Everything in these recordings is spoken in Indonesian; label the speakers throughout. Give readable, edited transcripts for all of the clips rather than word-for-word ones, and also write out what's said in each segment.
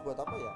Speaker 1: buat apa ya?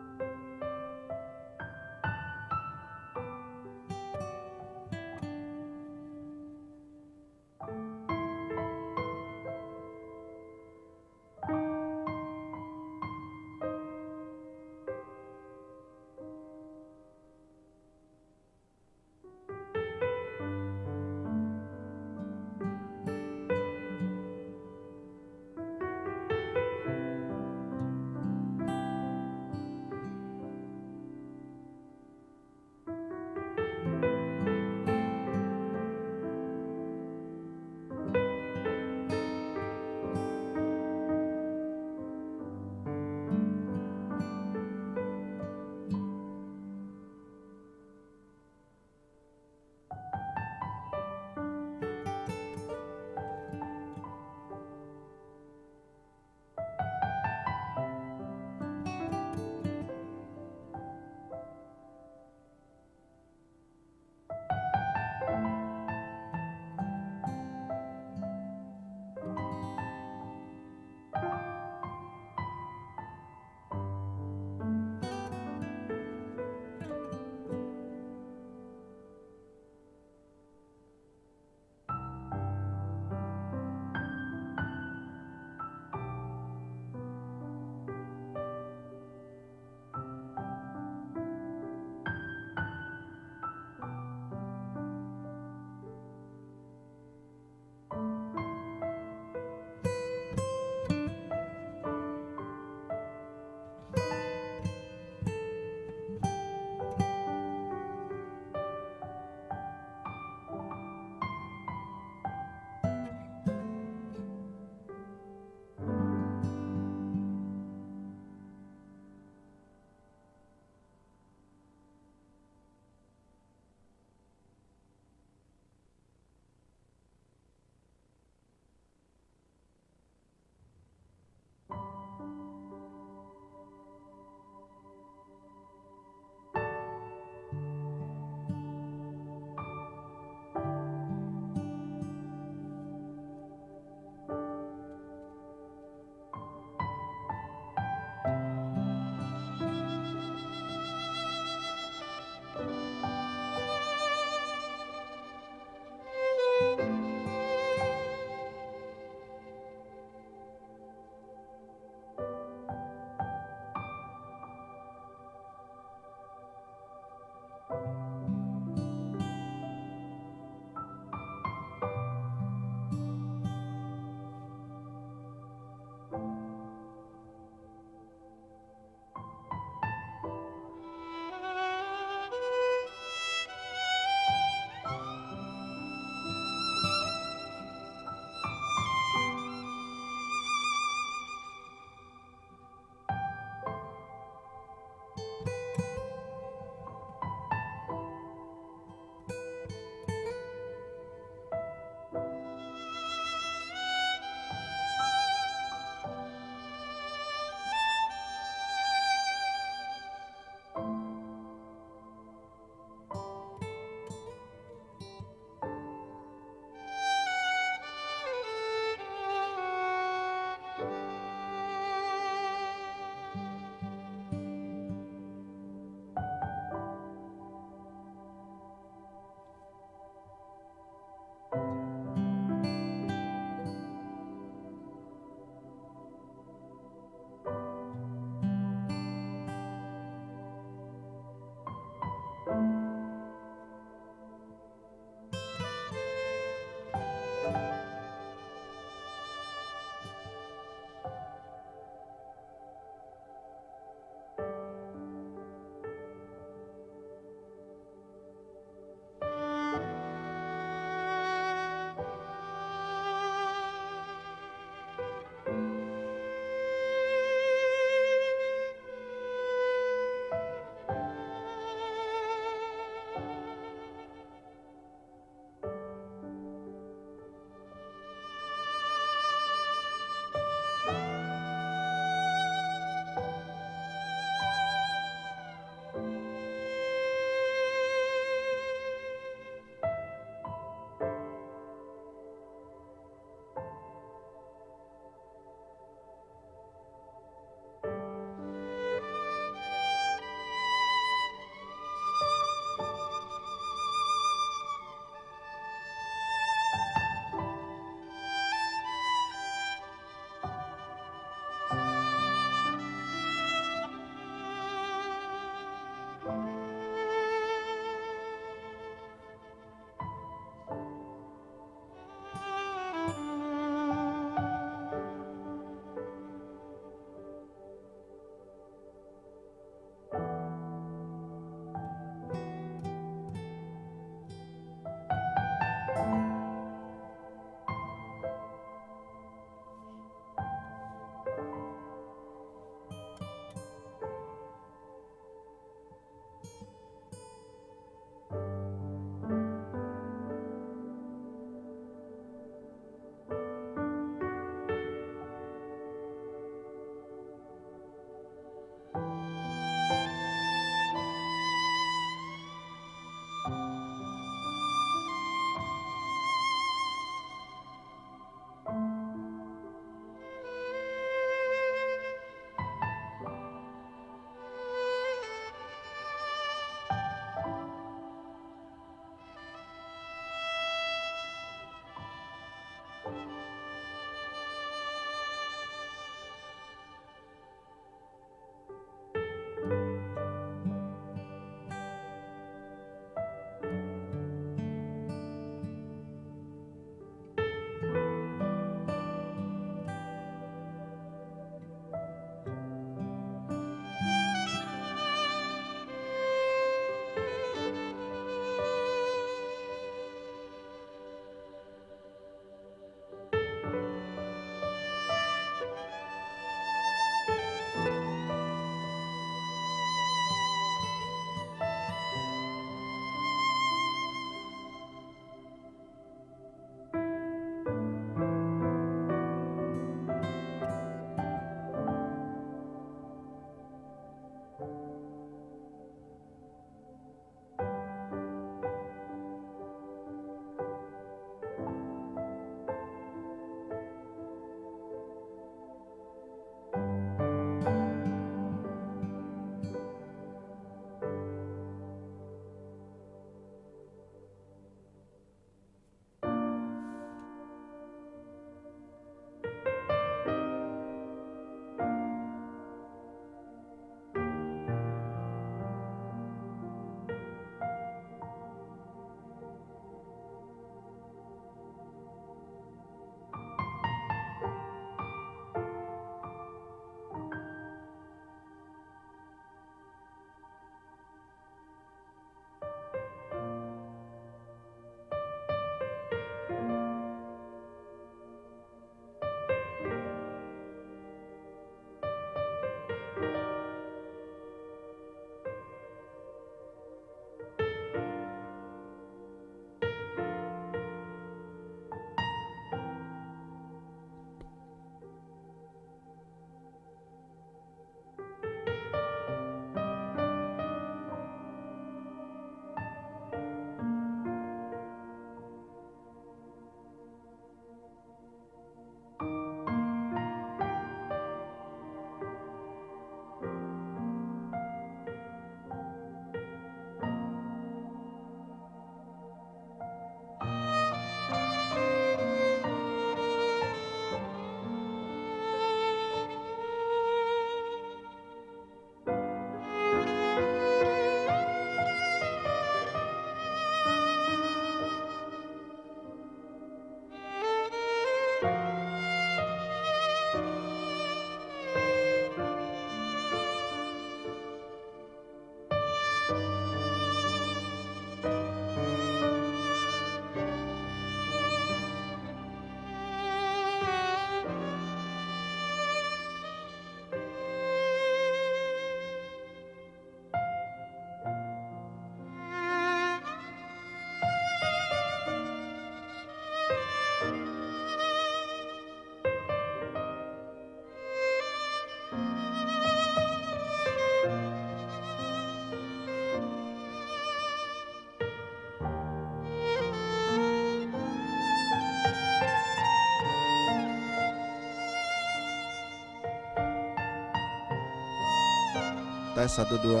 Speaker 1: Tes 1 2.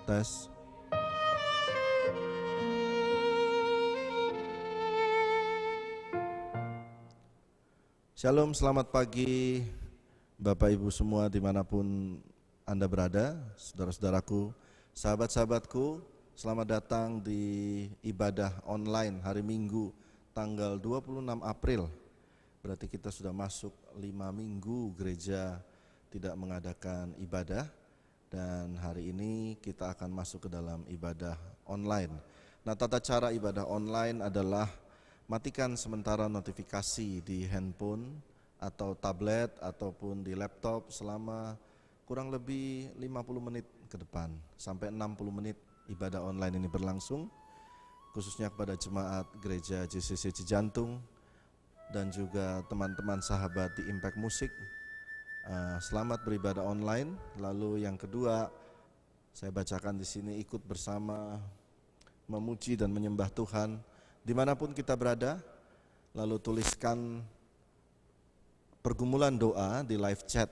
Speaker 1: Tes. Shalom, selamat pagi Bapak Ibu semua dimanapun Anda berada, saudara-saudaraku, sahabat-sahabatku. Selamat datang di ibadah online hari Minggu tanggal 26 April. Berarti kita sudah masuk 5 minggu gereja tidak mengadakan ibadah, dan hari ini kita akan masuk ke dalam ibadah online. Nah, tata cara ibadah online adalah matikan sementara notifikasi di handphone atau tablet ataupun di laptop selama kurang lebih 50 menit ke depan sampai 60 menit ibadah online ini berlangsung, khususnya kepada jemaat gereja JCC Cijantung dan juga teman-teman sahabat di Impact Musik. Selamat beribadah online. Lalu yang kedua, saya bacakan di sini, ikut bersama memuji dan menyembah Tuhan dimanapun kita berada. Lalu tuliskan pergumulan doa di live chat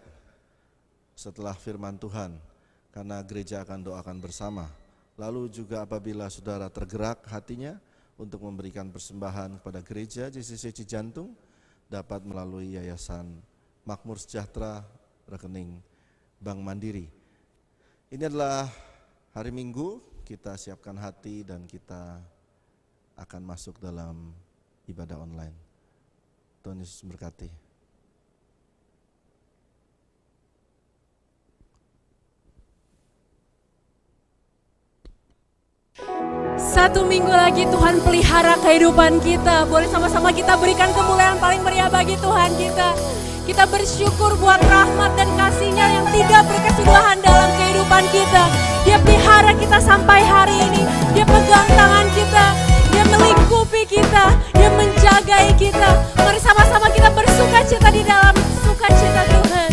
Speaker 1: setelah firman Tuhan, karena gereja akan doakan bersama. Lalu juga apabila saudara tergerak hatinya untuk memberikan persembahan kepada gereja JCC Cijantung, dapat melalui Yayasan Makmur Sejahtera, rekening Bank Mandiri. Ini adalah hari Minggu, kita siapkan hati dan kita akan masuk dalam ibadah online. Tuhan Yesus memberkati.
Speaker 2: Satu minggu lagi Tuhan pelihara kehidupan kita. Boleh sama-sama kita berikan kemuliaan paling meriah bagi Tuhan kita. Kita bersyukur buat rahmat dan kasih-Nya yang tidak berkesudahan dalam kehidupan kita. Dia pelihara kita sampai hari ini. Dia pegang tangan kita. Dia melingkupi kita. Dia menjagai kita. Mari sama-sama kita bersukacita di dalam sukacita Tuhan.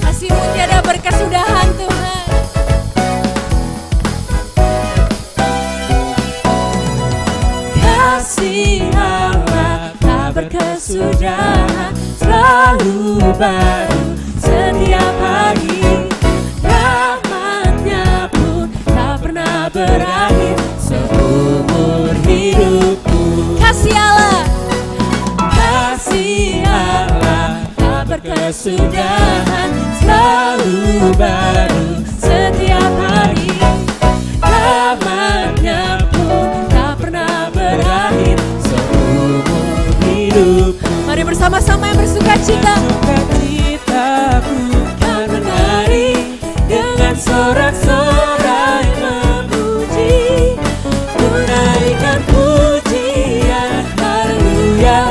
Speaker 2: Kasih-Mu tiada berkesudahan Tuhan. Kasih Allah tak berkesudahan, selalu baru setiap hari. Rahmat-Nya pun tak pernah berakhir seumur hidupku. Kasih Allah tak berkesudahan, selalu baru setiap hari. Rahmat-Nya pun tak pernah berakhir seumur hidup. Mari bersama-sama yang bersukacita. Sukacitaku kan menari dengan sorak-sorai memuji. Ku naikkan pujian, haleluya,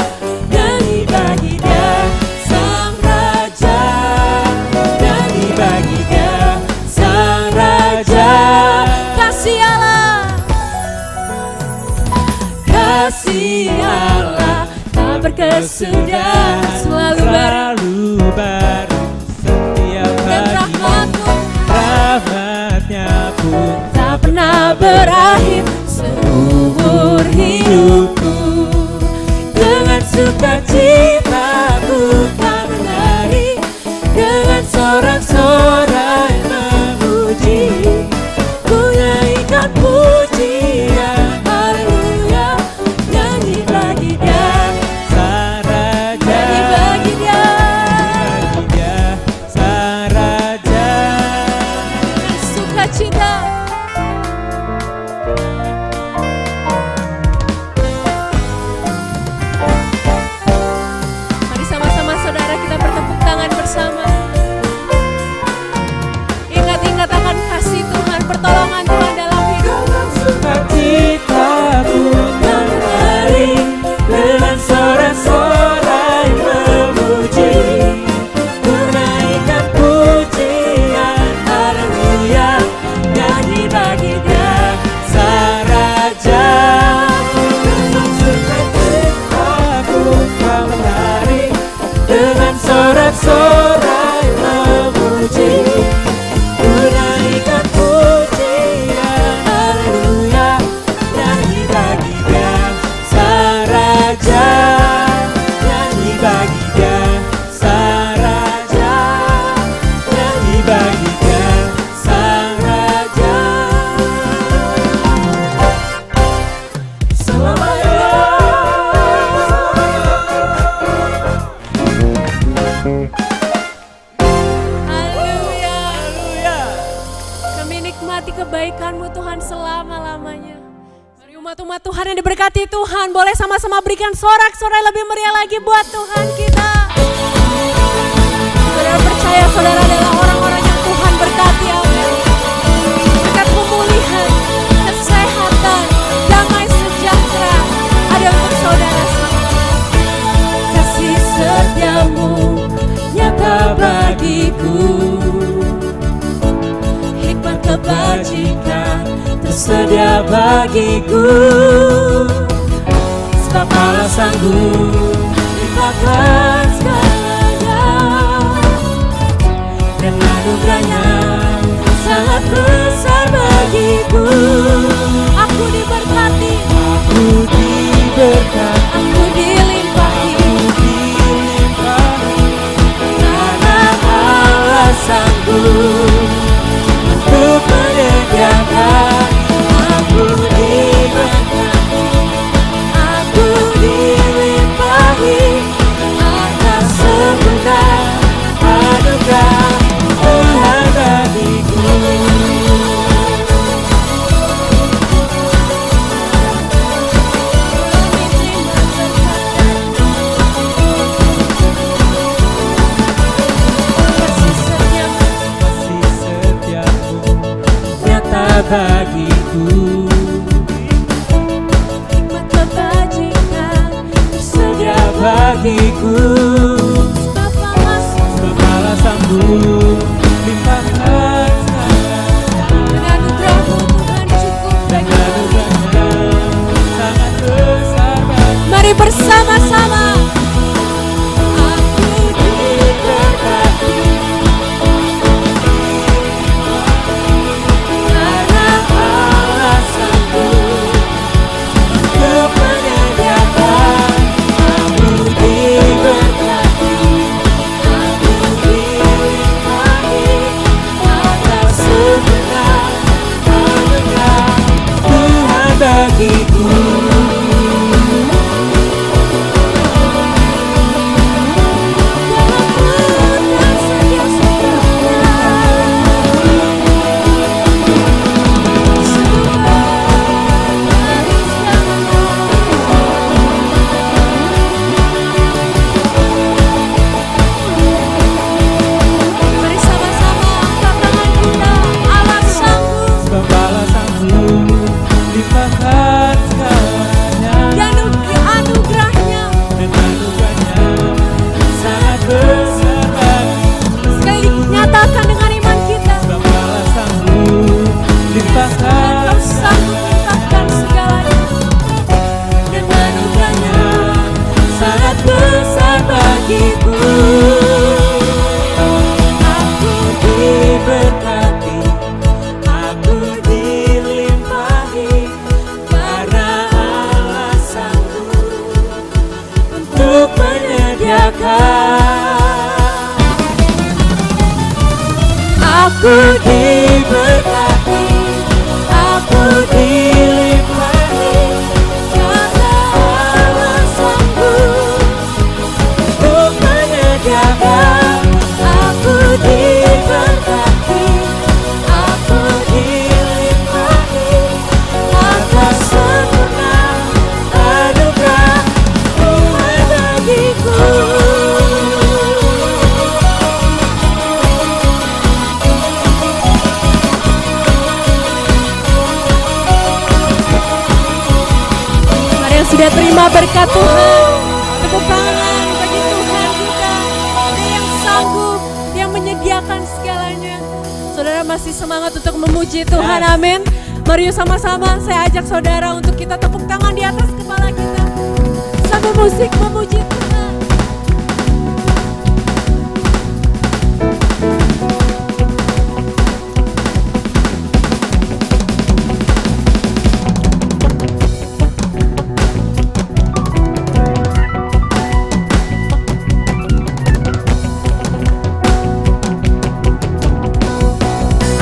Speaker 2: nyanyi bagi Dia Sang Raja, nyanyi bagi Dia Sang Raja. Kasih Allah, kasih Allah tak berkesudahan, selalu baru setiap hari. Rahmat-Nya pun tak pernah berakhir seumur hidupku. Dengan sukacita ku kan menari, dengan sorak-sorai memuji. Ku nyanyikan pujian, haleluya, nyanyi bagi Dia Sang Raja, nyanyi bagi Dia Sang Raja. Sukacita. selama-lamanya. Mari umat-umat Tuhan yang diberkati Tuhan, boleh sama-sama berikan sorak-sorai lebih meriah lagi buat Tuhan kita. Saudara percaya saudara adalah orang-orang yang Tuhan berkati, amin. Berkat pemulihan, kesehatan, damai sejahtera ada untuk saudara semua. Kasih setiamu nyata bagiku, hikmat kebajikan tersedia bagiku. Sebab Allah sanggup limpahkan segalanya, dan anugerahnya sangat besar bagiku. Aku diberkati, aku dilimpahi, karena Allah sanggup untuk menyediakan. Aku diberkati, aku dilimpahi atas segenap anugerah Tuhan bagiku. Bagiku, hikmat kebajikan tersedia bagiku. Sebab Allah sanggup limpahkan segalanya, dan anugerah-Mu Tuhan cukup, dan anugerah-Nya sangat besar bagiku. Mari bersama-sama. Aku diberkati, bagiku. Mari sama-sama angkat tangan kita. Allah sanggup, sebab Allah sanggup limpahkan segalanya, dan anugerahnya sangat besar bagiku. Sekali nyatakan dengan iman kita. Sebab Allah sanggup limpahkan, Engkau sanggup limpahkan segalanya, dan anugerahnya sangat besar bagiku. Aku diberkati, aku dilimpahi, karena Allah sanggup untuk menyediakan. Aku diberkati, aku dilimpahi, karena Allah sanggup untuk menyediakan. Aku diberkati, aku dilimpahi atas segenap anugerah Tuhan bagiku. Mari yang sudah terima berkat Tuhan, tepuk tangan bagi Tuhan kita. Dia yang sanggup, yang menyediakan segalanya. Saudara masih semangat untuk memuji Tuhan, amin. Mari yuk sama-sama saya ajak saudara untuk kita tepuk tangan di atas kepala kita sambil musik memuji Tuhan.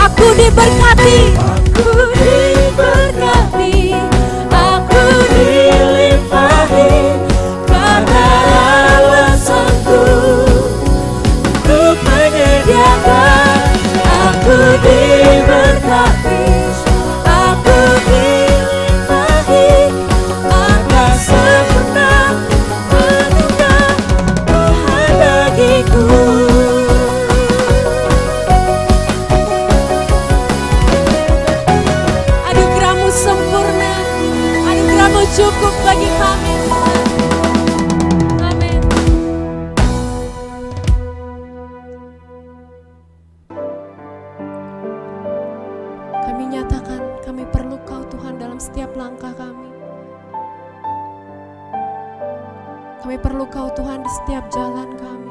Speaker 2: Aku diberkati, aku diberkati, aku dilimpahi, karena cukup bagi kami Tuhan. Amin. Kami nyatakan kami perlu Kau Tuhan dalam setiap langkah kami. Kami perlu Kau Tuhan di setiap jalan kami.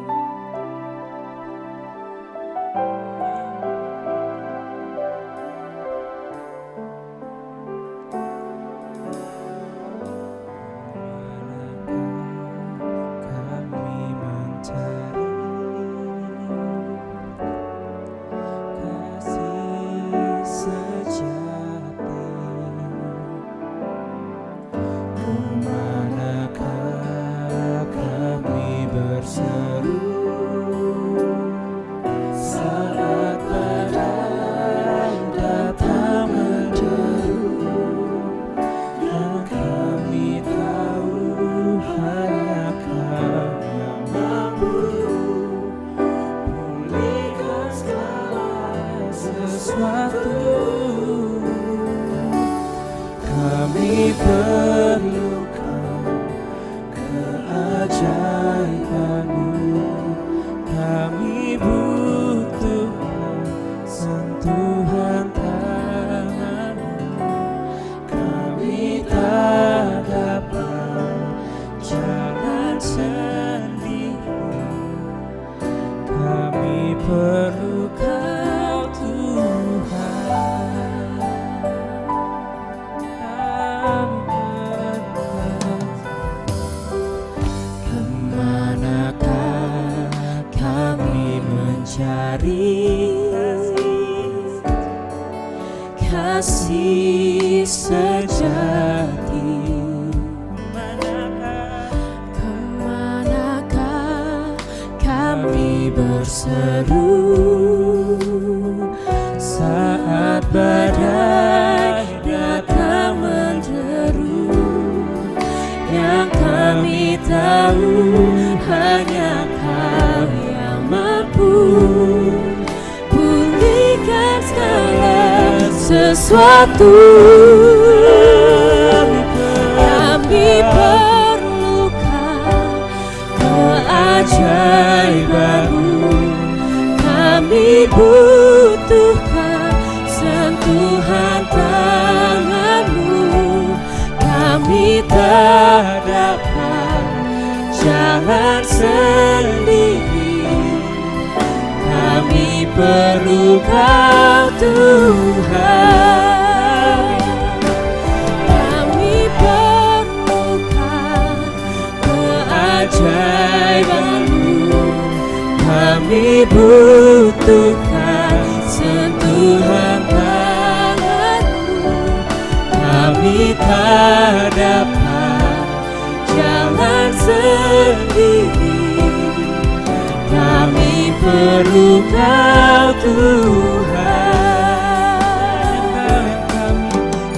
Speaker 2: Kasih sejati, kemanakah kami berseru saat badai datang menderu? Yang kami tahu hanya Kau yang mampu pulihkan segala sesuatu. Kami perlukan keajaiban-Mu, kami butuhkan sentuhan tangan-Mu. Kami tak dapat jalan sendiri, kami perlu Kau Tuhan. Kami perlukan keajaiban-Mu, kami butuhkan sentuhan tangan-Mu. Kami tak dapat jalan sendiri, kami perlu Kau Tuhan.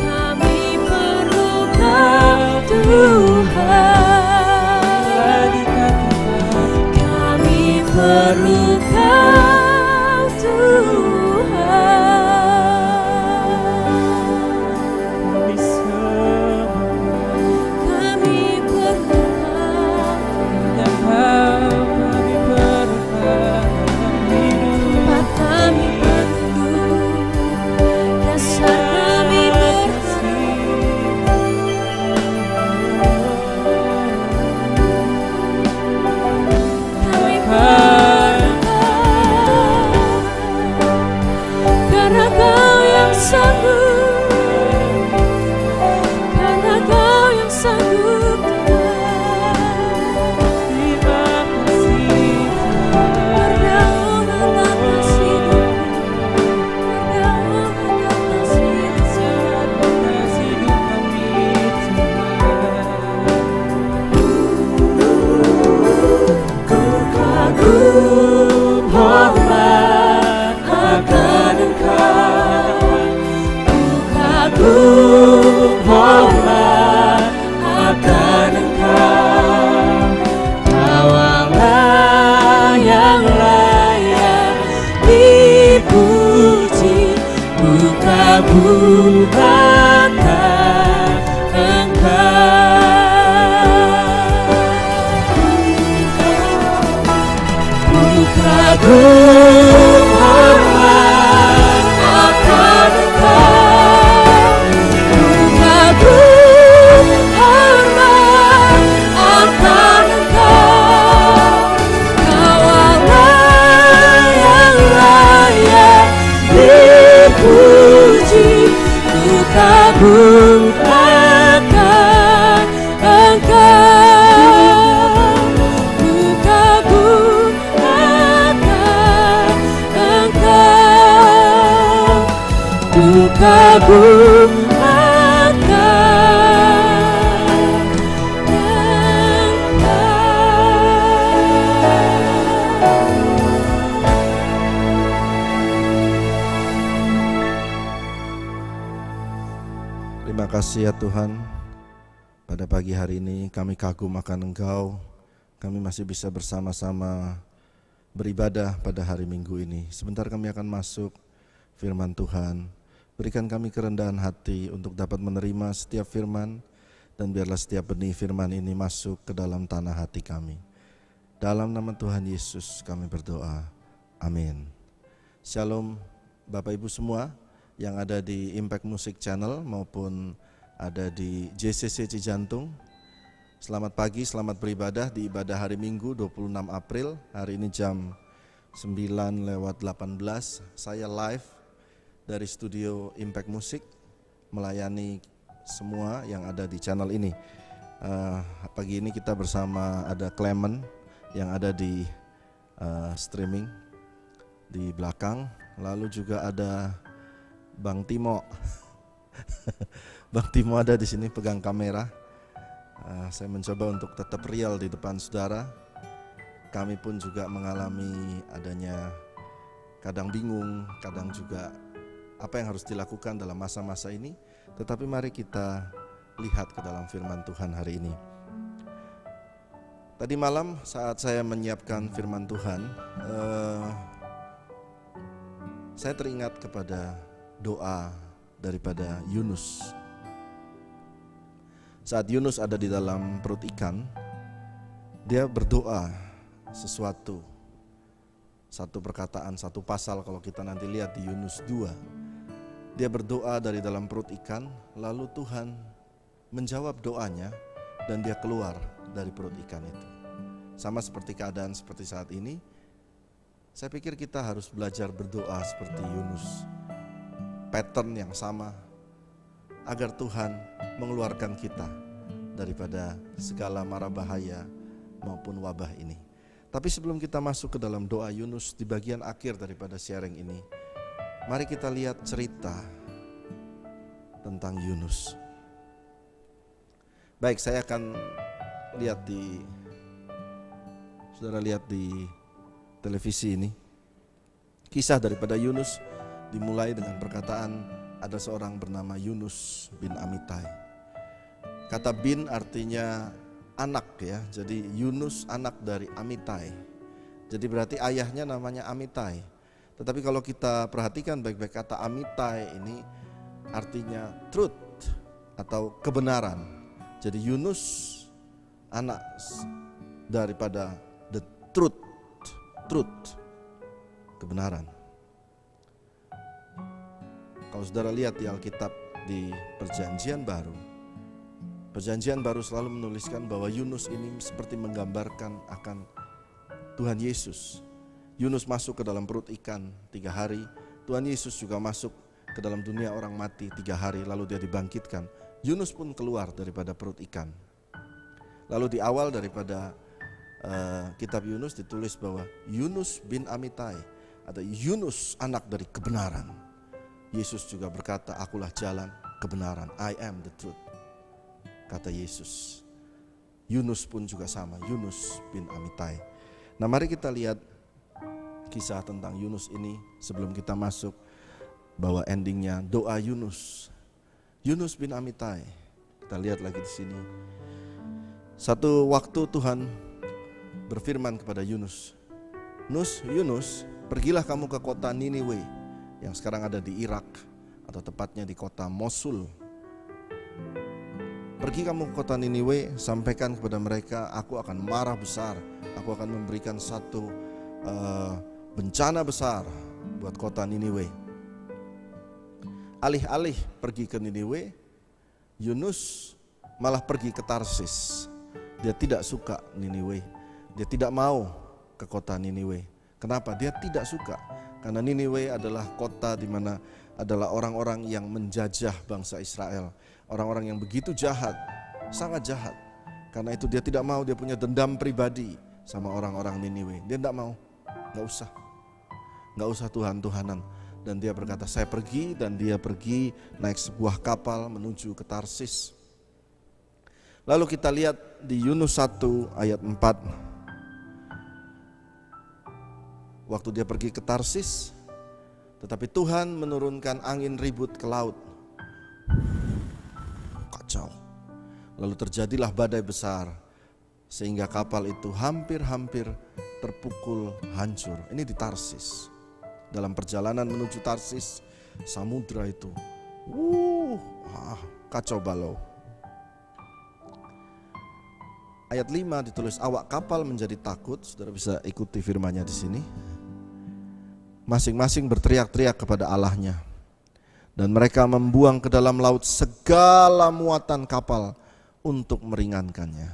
Speaker 2: Kami perlu Kau Tuhan. Kami perlu Kau Tuhan. Kami perlu Kau. Kami perlu kagum akan
Speaker 1: Terima kasih ya Tuhan, pada pagi hari ini kami kagum akan Engkau. Kami masih bisa bersama-sama beribadah pada hari Minggu ini. Sebentar kami akan masuk firman Tuhan. Berikan kami kerendahan hati untuk dapat menerima setiap firman, dan biarlah setiap benih firman ini masuk ke dalam tanah hati kami. Dalam nama Tuhan Yesus kami berdoa, amin. Shalom Bapak Ibu semua yang ada di Impact Music Channel maupun ada di JCC Cijantung. Selamat pagi, selamat beribadah di ibadah hari Minggu 26 April. Hari ini jam 9:18 saya live dari studio Impact Music melayani semua yang ada di channel ini. Pagi ini kita bersama ada Clement yang ada di streaming di belakang, lalu juga ada Bang Timo. Bang Timo ada di sini pegang kamera. Saya mencoba untuk tetap real di depan saudara. Kami pun juga mengalami adanya kadang bingung, kadang juga apa yang harus dilakukan dalam masa-masa ini. Tetapi mari kita lihat ke dalam firman Tuhan hari ini. Tadi malam saat saya menyiapkan firman Tuhan, saya teringat kepada doa daripada Yunus. Saat Yunus ada di dalam perut ikan, dia berdoa sesuatu. Satu perkataan, satu pasal kalau kita nanti lihat di Yunus 2. Dia berdoa dari dalam perut ikan, lalu Tuhan menjawab doanya dan dia keluar dari perut ikan itu. Sama seperti keadaan seperti saat ini, saya pikir kita harus belajar berdoa seperti Yunus. Pattern yang sama agar Tuhan mengeluarkan kita daripada segala mara bahaya maupun wabah ini. Tapi sebelum kita masuk ke dalam doa Yunus di bagian akhir daripada sharing ini, mari kita lihat cerita tentang Yunus. Baik, saya akan saudara lihat di televisi ini kisah daripada Yunus. Dimulai dengan perkataan ada seorang bernama Yunus bin Amitai. Kata bin artinya anak ya. Jadi Yunus anak dari Amitai. Jadi berarti ayahnya namanya Amitai. Tetapi kalau kita perhatikan baik-baik, kata Amitai ini artinya truth atau kebenaran. Jadi Yunus anak daripada the truth, kebenaran. Kalau saudara lihat di Alkitab di Perjanjian Baru selalu menuliskan bahwa Yunus ini seperti menggambarkan akan Tuhan Yesus. Yunus masuk ke dalam perut ikan 3 hari, Tuhan Yesus juga masuk ke dalam dunia orang mati 3 hari, lalu dia dibangkitkan. Yunus pun keluar daripada perut ikan. Lalu di awal daripada kitab Yunus ditulis bahwa Yunus bin Amitai, atau Yunus anak dari kebenaran. Yesus juga berkata, akulah jalan, kebenaran, I am the truth, kata Yesus. Yunus pun juga sama, Yunus bin Amitai. Nah mari kita lihat kisah tentang Yunus ini sebelum kita masuk bahwa endingnya doa Yunus. Yunus bin Amitai, kita lihat lagi di sini. Satu waktu Tuhan berfirman kepada Yunus, Yunus, pergilah kamu ke kota Niniwe yang sekarang ada di Irak, atau tepatnya di kota Mosul. Pergi kamu ke kota Niniwe, sampaikan kepada mereka, aku akan marah besar, aku akan memberikan satu bencana besar buat kota Niniwe. Alih-alih pergi ke Niniwe, Yunus malah pergi ke Tarsis. Dia tidak suka Niniwe, dia tidak mau ke kota Niniwe. Kenapa? Dia tidak suka. Karena Niniwe adalah kota di mana adalah orang-orang yang menjajah bangsa Israel. Orang-orang yang begitu jahat, sangat jahat. Karena itu dia tidak mau, dia punya dendam pribadi sama orang-orang Niniwe. Dia tidak mau, gak usah Tuhan-Tuhanan. Dan dia berkata, saya pergi, dan dia pergi naik sebuah kapal menuju ke Tarsis. Lalu kita lihat di Yunus 1 ayat 4. Waktu dia pergi ke Tarsis, tetapi Tuhan menurunkan angin ribut ke laut. Kacau. Lalu terjadilah badai besar, sehingga kapal itu hampir-hampir terpukul hancur. Ini di Tarsis. Dalam perjalanan menuju Tarsis, samudra itu kacau balau. Ayat 5 ditulis, awak kapal menjadi takut. Saudara bisa ikuti firman-Nya di sini. Masing-masing berteriak-teriak kepada Allahnya, dan mereka membuang ke dalam laut segala muatan kapal untuk meringankannya.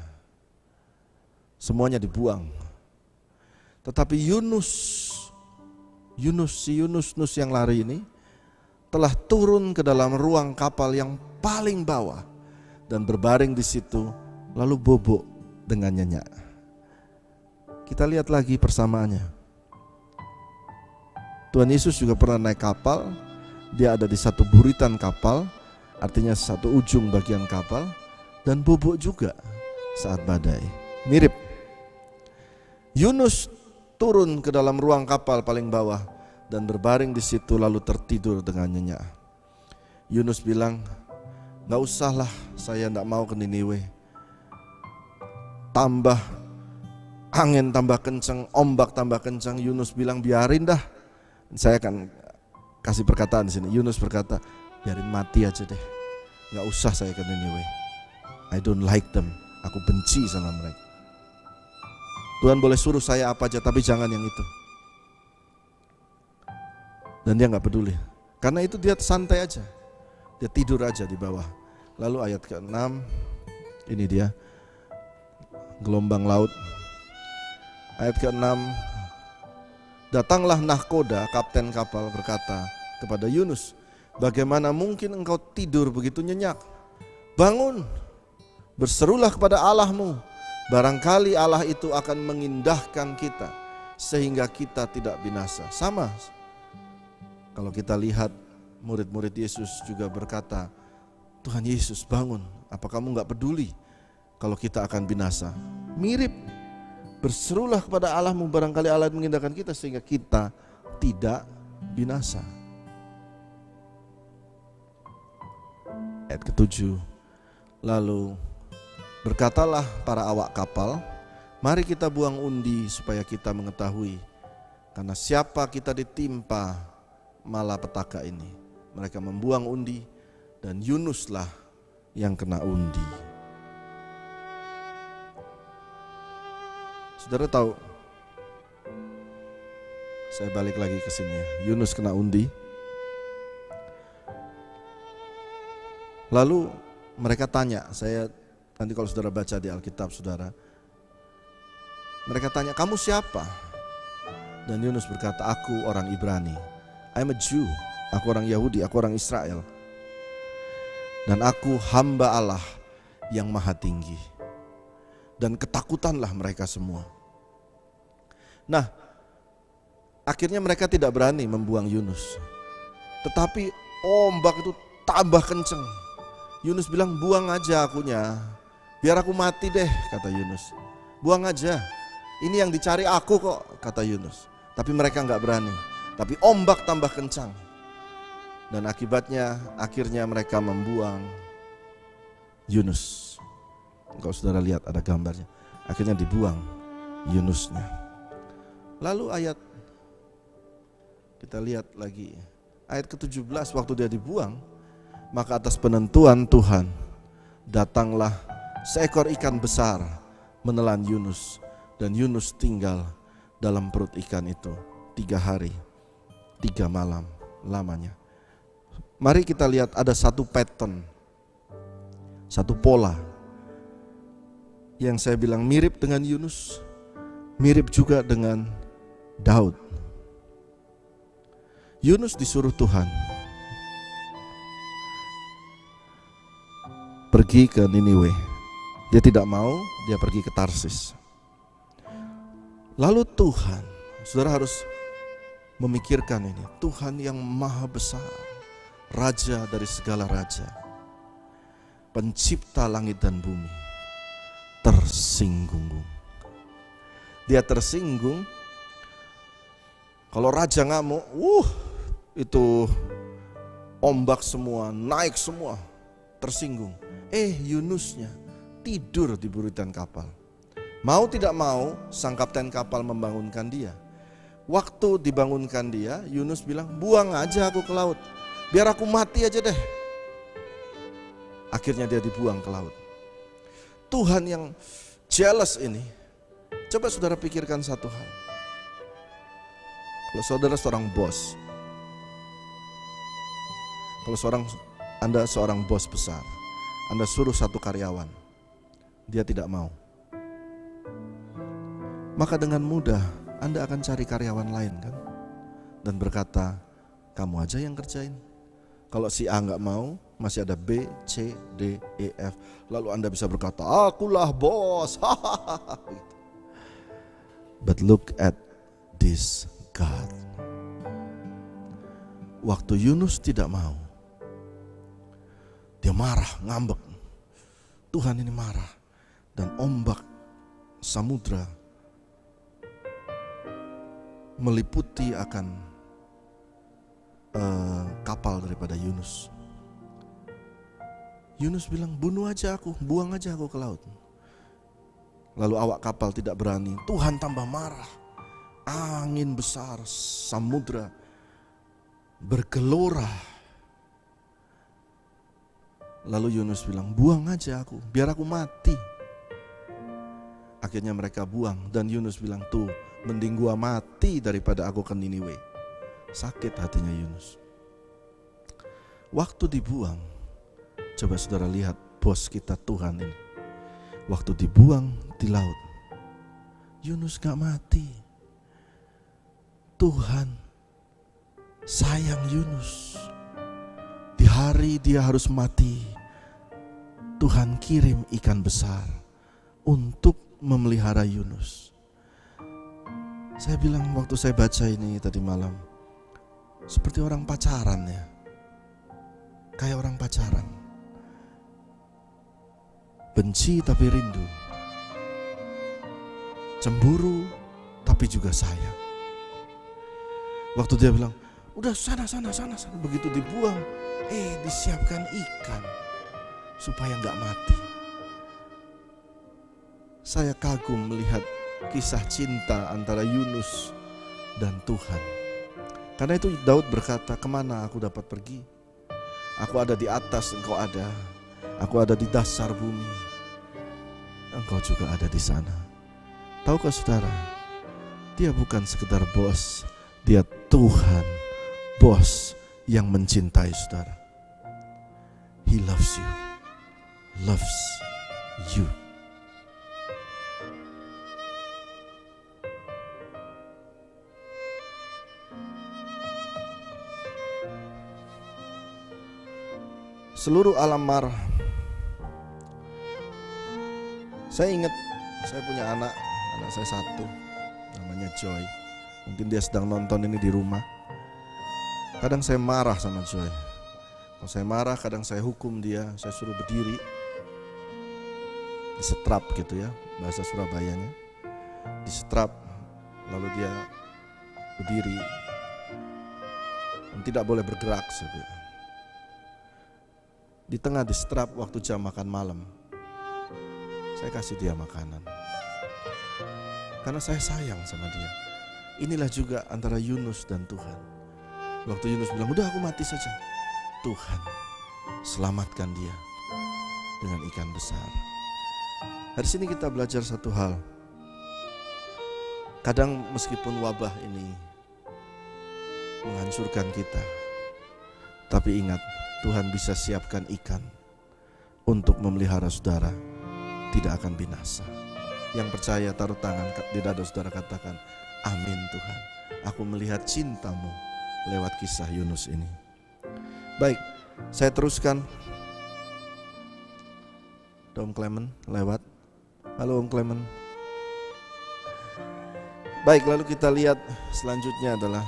Speaker 1: Semuanya dibuang. Tetapi Yunus yang lari ini telah turun ke dalam ruang kapal yang paling bawah dan berbaring di situ, lalu bobok dengan nyenyak. Kita lihat lagi persamaannya. Tuhan Yesus juga pernah naik kapal. Dia ada di satu buritan kapal, artinya satu ujung bagian kapal, dan bobok juga saat badai. Mirip. Yunus turun ke dalam ruang kapal paling bawah dan berbaring di situ lalu tertidur dengan nyenyak. Yunus bilang, gak usahlah, saya gak mau ke Niniwe. Tambah angin tambah kencang, ombak tambah kencang. Yunus bilang, biarin dah. Saya akan kasih perkataan di sini. Yunus berkata, biarin mati aja deh. Gak usah saya ke Niniwe. I don't like them. Aku benci sama mereka. Tuhan boleh suruh saya apa aja, tapi jangan yang itu. Dan dia gak peduli. Karena itu dia santai aja. Dia tidur aja di bawah. Lalu ayat ke-6, ini dia, gelombang laut. Ayat ke-6, datanglah nahkoda, kapten kapal, berkata kepada Yunus, bagaimana mungkin engkau tidur begitu nyenyak? Bangun, berserulah kepada Allahmu. Barangkali Allah itu akan mengindahkan kita sehingga kita tidak binasa. Sama, kalau kita lihat murid-murid Yesus juga berkata, Tuhan Yesus bangun, apa kamu gak peduli kalau kita akan binasa? Mirip, berserulah kepada Allahmu, barangkali Allah mengindahkan kita sehingga kita tidak binasa. Ayat ke-7, lalu berkatalah para awak kapal, mari kita buang undi supaya kita mengetahui, karena siapa kita ditimpa malapetaka ini. Mereka membuang undi dan Yunuslah yang kena undi. Saudara tahu, saya balik lagi ke sini. Yunus kena undi. Lalu mereka tanya, saya nanti kalau saudara baca di Alkitab saudara, mereka tanya, kamu siapa? Dan Yunus berkata, aku orang Ibrani. I'm a Jew. Aku orang Yahudi, aku orang Israel. Dan aku hamba Allah yang maha tinggi. Dan ketakutanlah mereka semua. Nah, akhirnya mereka tidak berani membuang Yunus. Tetapi ombak itu tambah kenceng. Yunus bilang, buang aja akunya. Biar aku mati deh, kata Yunus. Buang aja. Ini yang dicari aku kok, kata Yunus. Tapi mereka gak berani. Tapi ombak tambah kencang. Dan akibatnya akhirnya mereka membuang Yunus. Kalau saudara lihat ada gambarnya. Akhirnya dibuang Yunusnya. Lalu ayat, kita lihat lagi. Ayat ke-17, waktu dia dibuang, maka atas penentuan Tuhan datanglah seekor ikan besar menelan Yunus. Dan Yunus tinggal dalam perut ikan itu 3 hari 3 malam lamanya. Mari kita lihat ada satu pattern, satu pola yang saya bilang mirip dengan Yunus, mirip juga dengan Daud. Yunus disuruh Tuhan pergi ke Niniwe. Dia tidak mau, dia pergi ke Tarsis. Lalu Tuhan, saudara harus memikirkan ini, Tuhan yang maha besar, Raja dari segala raja, pencipta langit dan bumi, tersinggung. Dia tersinggung. Kalau raja ngamuk, itu ombak semua, naik semua, tersinggung. Yunusnya tidur di buritan kapal. Mau tidak mau, sang kapten kapal membangunkan dia. Waktu dibangunkan dia, Yunus bilang, buang aja aku ke laut, biar aku mati aja deh. Akhirnya dia dibuang ke laut. Tuhan yang jealous ini, coba saudara pikirkan satu hal. Kalau saudara seorang bos, kalau Anda seorang bos besar, Anda suruh satu karyawan, dia tidak mau, maka dengan mudah Anda akan cari karyawan lain kan, dan berkata, kamu aja yang kerjain. Kalau si A nggak mau, masih ada B, C, D, E, F. Lalu Anda bisa berkata, akulah bos. But look at this God. Waktu Yunus tidak mau, dia marah, ngambek. Tuhan ini marah, dan ombak samudra meliputi akan kapal daripada Yunus. Yunus bilang, bunuh aja aku, buang aja aku ke laut. Lalu awak kapal tidak berani. Tuhan tambah marah. Angin besar, samudra bergelora. Lalu Yunus bilang, buang aja aku, biar aku mati. Akhirnya mereka buang, dan Yunus bilang, tuh, mending gua mati daripada aku ke Niniwe. Sakit hatinya Yunus. Waktu dibuang, coba saudara lihat bos kita Tuhan ini. Waktu dibuang di laut, Yunus gak mati. Tuhan sayang Yunus. Di hari dia harus mati, Tuhan kirim ikan besar untuk memelihara Yunus. Saya bilang waktu saya baca ini tadi malam, seperti orang pacaran ya. Kayak orang pacaran. Benci tapi rindu. Cemburu tapi juga sayang. Waktu dia bilang, udah sana. Begitu dibuang, disiapkan ikan supaya gak mati. Saya kagum melihat kisah cinta antara Yunus dan Tuhan. Karena itu Daud berkata, kemana aku dapat pergi? Aku ada di atas, engkau ada. Aku ada di dasar bumi, engkau juga ada di sana. Tahukah saudara, dia bukan sekedar bos, dia Tuhan, bos yang mencintai saudara. He loves you. Seluruh alam marah. Saya ingat, saya punya anak saya satu, namanya Joy. Mungkin dia sedang nonton ini di rumah. Kadang saya marah sama Joy. Kalau saya marah, kadang saya hukum dia, saya suruh berdiri, disetrap gitu ya, bahasa Surabayanya. Disetrap, lalu dia berdiri dan tidak boleh bergerak. Di tengah disetrap waktu jam makan malam, saya kasih dia makanan. Karena saya sayang sama dia. Inilah juga antara Yunus dan Tuhan. Waktu Yunus bilang, udah aku mati saja, Tuhan selamatkan dia dengan ikan besar. Dari sini kita belajar satu hal. Kadang meskipun wabah ini menghancurkan kita, tapi ingat, Tuhan bisa siapkan ikan untuk memelihara saudara, tidak akan binasa. Yang percaya taruh tangan di dada saudara, katakan, amin Tuhan, aku melihat cintamu lewat kisah Yunus ini. Baik, saya teruskan. Om Clement lewat. Halo Om Clement. Baik, lalu kita lihat selanjutnya adalah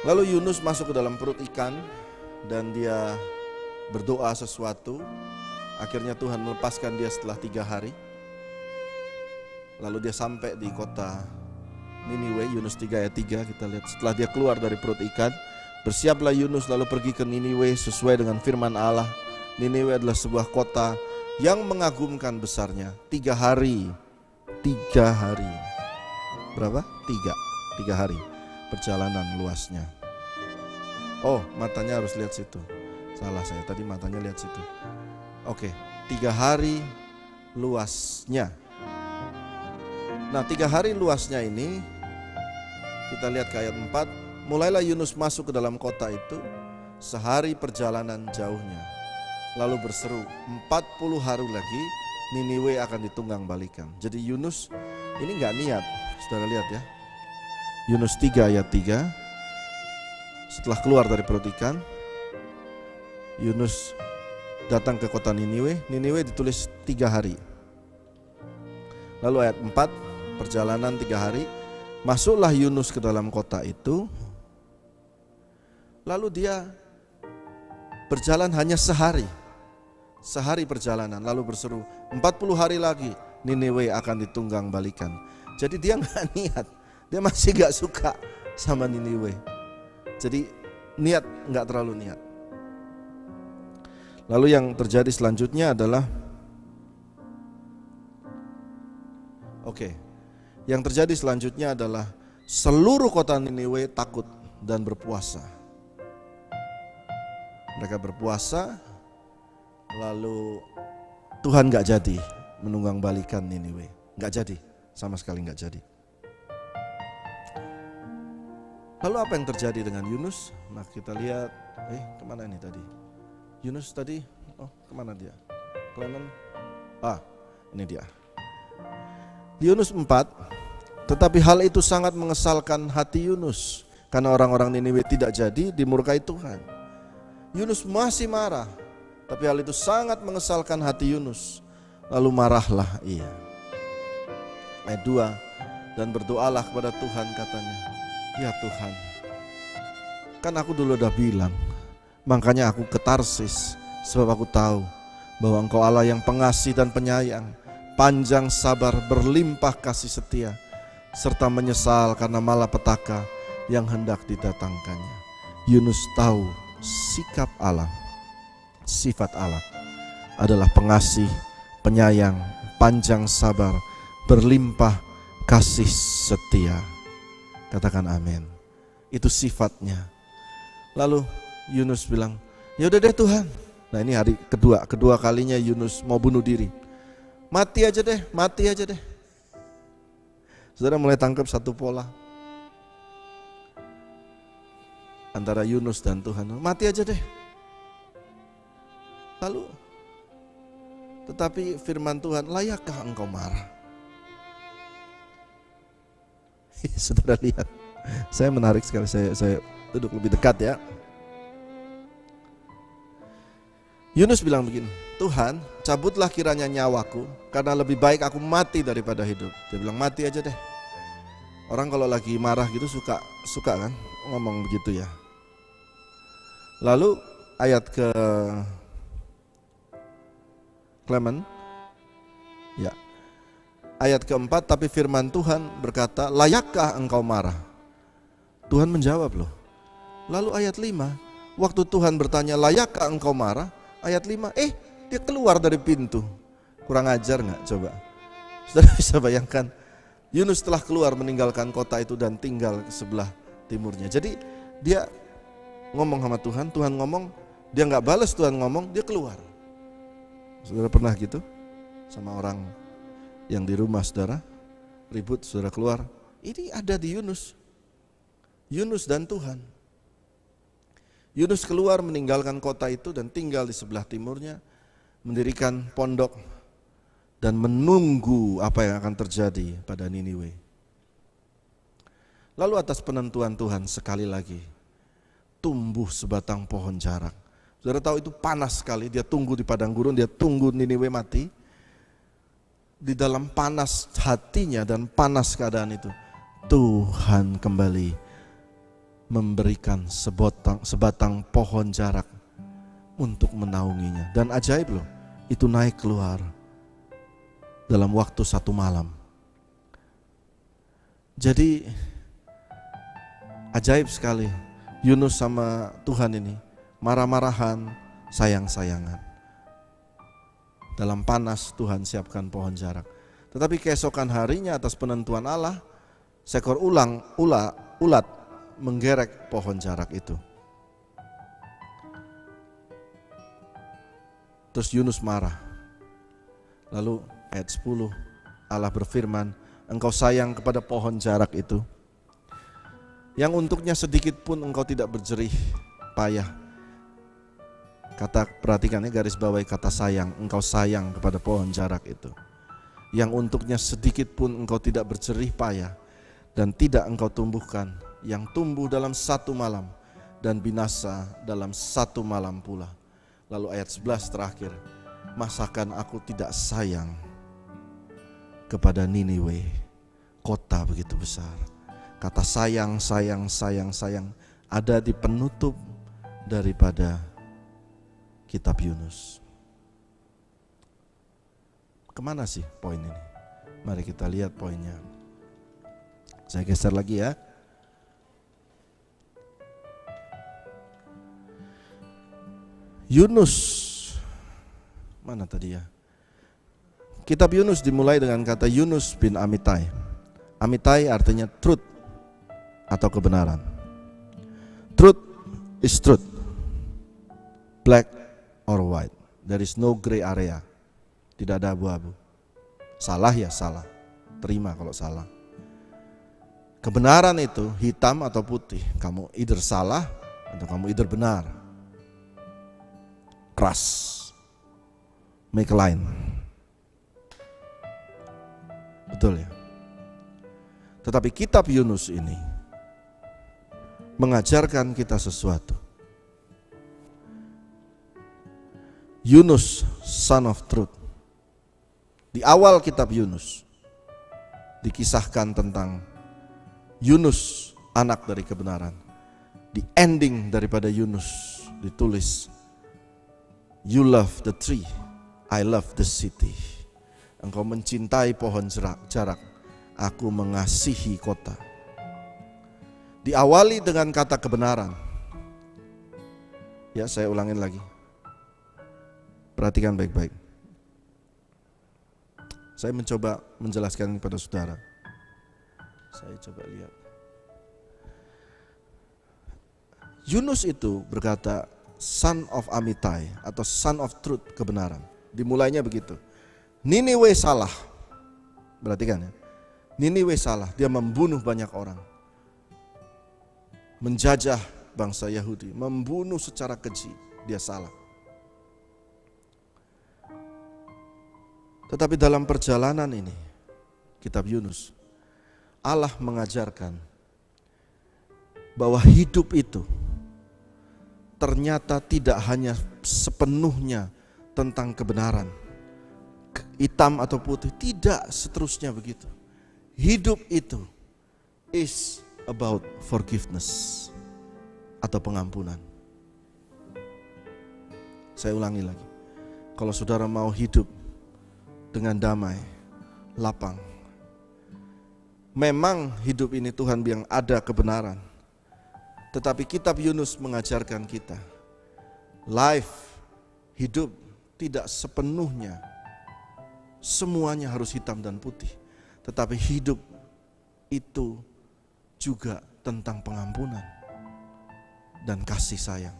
Speaker 1: Lalu Yunus masuk ke dalam perut ikan dan dia berdoa sesuatu. Akhirnya Tuhan melepaskan dia setelah 3 hari. Lalu dia sampai di kota Niniwe, Yunus 3 ayat 3 kita lihat. Setelah dia keluar dari perut ikan, bersiaplah Yunus lalu pergi ke Niniwe sesuai dengan firman Allah. Niniwe adalah sebuah kota yang mengagumkan besarnya. 3 hari. Berapa? 3 hari perjalanan luasnya. Oh, matanya harus lihat situ. Salah saya, tadi matanya lihat situ. Oke, 3 hari luasnya. Nah, 3 hari luasnya ini, kita lihat ke ayat 4. Mulailah Yunus masuk ke dalam kota itu, sehari perjalanan jauhnya. Lalu berseru, 40 hari lagi Niniwe akan ditunggang balikan. Jadi Yunus ini gak niat, saudara lihat ya. Yunus 3 ayat 3, setelah keluar dari perut ikan, Yunus datang ke kota Niniwe. Niniwe ditulis 3 hari. Lalu ayat 4, perjalanan 3 hari, masuklah Yunus ke dalam kota itu. Lalu dia berjalan hanya sehari perjalanan, lalu berseru, 40 hari lagi Niniwe akan ditunggang balikan. Jadi dia gak niat, dia masih gak suka sama Niniwe. Jadi niat gak terlalu niat. Lalu yang terjadi selanjutnya adalah, yang terjadi selanjutnya adalah seluruh kota Niniwe takut dan berpuasa. Mereka berpuasa, lalu Tuhan gak jadi menunggang balikan Niniwe. Gak jadi, sama sekali gak jadi. Lalu apa yang terjadi dengan Yunus? Nah kita lihat, kemana ini tadi? Yunus tadi, kemana dia? Clement? Ini dia. Di Yunus 4, tetapi hal itu sangat mengesalkan hati Yunus, karena orang-orang Niniwe tidak jadi dimurkai Tuhan. Yunus masih marah, tapi hal itu sangat mengesalkan hati Yunus. Lalu marahlah ia. Ayat 2, dan berdoalah kepada Tuhan katanya, ya Tuhan, kan aku dulu udah bilang, makanya aku ke Tarsis, sebab aku tahu bahwa Engkau Allah yang pengasih dan penyayang, panjang sabar, berlimpah kasih setia, serta menyesal karena malapetaka yang hendak didatangkannya. Yunus tahu sikap Allah, sifat Allah adalah pengasih, penyayang, panjang sabar, berlimpah kasih setia. Katakan amin. Itu sifatnya. Lalu Yunus bilang, ya udah deh Tuhan. Nah ini hari kedua kalinya Yunus mau bunuh diri. Mati aja deh. Saudara mulai tangkap satu pola antara Yunus dan Tuhan. Mati aja deh. Lalu, tetapi firman Tuhan, layakkah engkau marah? Saudara lihat, saya menarik sekali, saya duduk lebih dekat ya. Yunus bilang begini, Tuhan cabutlah kiranya nyawaku, karena lebih baik aku mati daripada hidup. Dia bilang mati aja deh. Orang kalau lagi marah gitu suka kan ngomong begitu ya. Lalu ayat ke Clement, ya, ayat keempat, tapi firman Tuhan berkata, layakkah engkau marah? Tuhan menjawab loh. Lalu ayat 5, waktu Tuhan bertanya, layakkah engkau marah? Ayat 5, dia keluar dari pintu. Kurang ajar gak coba? Saudara bisa bayangkan, Yunus telah keluar meninggalkan kota itu dan tinggal ke sebelah timurnya. Jadi dia ngomong sama Tuhan, Tuhan ngomong, dia gak balas Tuhan ngomong, dia keluar. Saudara pernah gitu sama orang yang di rumah saudara, ribut, saudara keluar. Ini ada di Yunus dan Tuhan. Yunus keluar meninggalkan kota itu dan tinggal di sebelah timurnya, mendirikan pondok dan menunggu apa yang akan terjadi pada Niniwe. Lalu atas penentuan Tuhan sekali lagi, tumbuh sebatang pohon jarak. Saudara tahu itu panas sekali, dia tunggu di padang gurun, dia tunggu Niniwe mati. Di dalam panas hatinya dan panas keadaan itu, Tuhan kembali memberikan sebatang pohon jarak untuk menaunginya. Dan ajaib loh, itu naik keluar dalam waktu 1 malam. Jadi ajaib sekali, Yunus sama Tuhan ini marah-marahan, sayang-sayangan. Dalam panas Tuhan siapkan pohon jarak. Tetapi keesokan harinya atas penentuan Allah, seekor ulat menggerek pohon jarak itu. Terus Yunus marah. Lalu ayat 10 Allah berfirman, engkau sayang kepada pohon jarak itu, yang untuknya sedikit pun engkau tidak berjerih payah. Perhatikannya, garis bawahi kata sayang. Engkau sayang kepada pohon jarak itu, yang untuknya sedikit pun engkau tidak berjerih payah, dan tidak engkau tumbuhkan, yang tumbuh dalam 1 malam dan binasa dalam 1 malam pula. Lalu ayat 11 terakhir, masakan aku tidak sayang kepada Niniwe, kota begitu besar. Kata sayang, sayang, sayang, sayang ada di penutup daripada kitab Yunus. Kemana sih poin ini? Mari kita lihat poinnya. Saya geser lagi ya. Yunus, mana tadi ya? Kitab Yunus dimulai dengan kata Yunus bin Amitai. Amitai artinya truth atau kebenaran. Truth is truth, black or white. There is no gray area. Tidak ada abu-abu. Salah ya salah, terima kalau salah. Kebenaran itu hitam atau putih. Kamu either salah atau kamu either benar. Cross, make a line. Betul ya. Tetapi kitab Yunus ini mengajarkan kita sesuatu. Yunus, son of truth. Di awal kitab Yunus dikisahkan tentang Yunus, anak dari kebenaran. Di ending daripada Yunus ditulis, you love the tree, I love the city. Engkau mencintai pohon jarak, aku mengasihi kota. Diawali dengan kata kebenaran. Ya, saya ulangin lagi. Perhatikan baik-baik. Saya mencoba menjelaskan ini pada saudara. Saya coba lihat. Yunus itu berkata, son of Amitai atau son of truth, kebenaran. Dimulainya begitu. Niniwe salah. Perhatikan ya. Niniwe salah, dia membunuh banyak orang. Menjajah bangsa Yahudi, membunuh secara keji, dia salah. Tetapi dalam perjalanan ini, kitab Yunus, Allah mengajarkan bahwa hidup itu ternyata tidak hanya sepenuhnya tentang kebenaran, hitam atau putih, tidak seterusnya begitu. Hidup itu is about forgiveness atau pengampunan. Saya ulangi lagi. Kalau saudara mau hidup dengan damai, lapang, memang hidup ini Tuhan yang ada kebenaran. Tetapi kitab Yunus mengajarkan kita, life, hidup tidak sepenuhnya semuanya harus hitam dan putih. Tetapi hidup itu juga tentang pengampunan dan kasih sayang.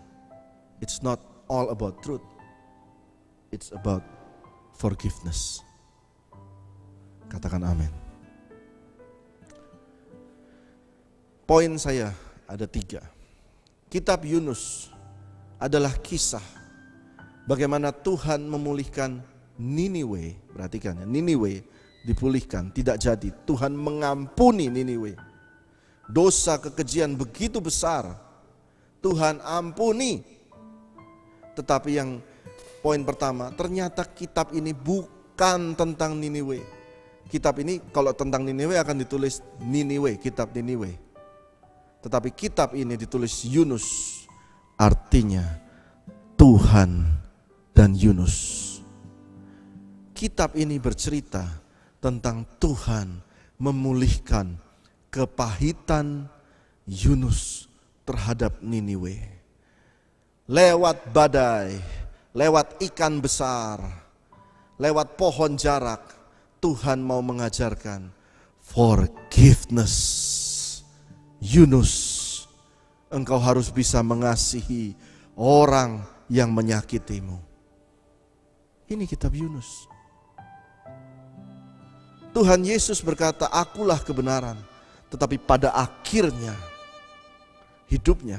Speaker 1: It's not all about truth, it's about forgiveness. Katakan amin. Poin saya ada 3. Kitab Yunus adalah kisah bagaimana Tuhan memulihkan Niniwe. Perhatikan ya, Niniwe dipulihkan, tidak jadi. Tuhan mengampuni Niniwe. Dosa kekejian begitu besar, Tuhan ampuni. Tetapi yang poin pertama, ternyata kitab ini bukan tentang Niniwe. Kitab ini kalau tentang Niniwe akan ditulis Niniwe, kitab Niniwe. Tetapi kitab ini ditulis Yunus, artinya Tuhan dan Yunus. Kitab ini bercerita tentang Tuhan memulihkan kepahitan Yunus terhadap Niniwe. Lewat badai, lewat ikan besar, lewat pohon jarak, Tuhan mau mengajarkan forgiveness. Yunus, engkau harus bisa mengasihi orang yang menyakitimu. Ini kitab Yunus. Tuhan Yesus berkata, akulah kebenaran. Tetapi pada akhirnya hidupnya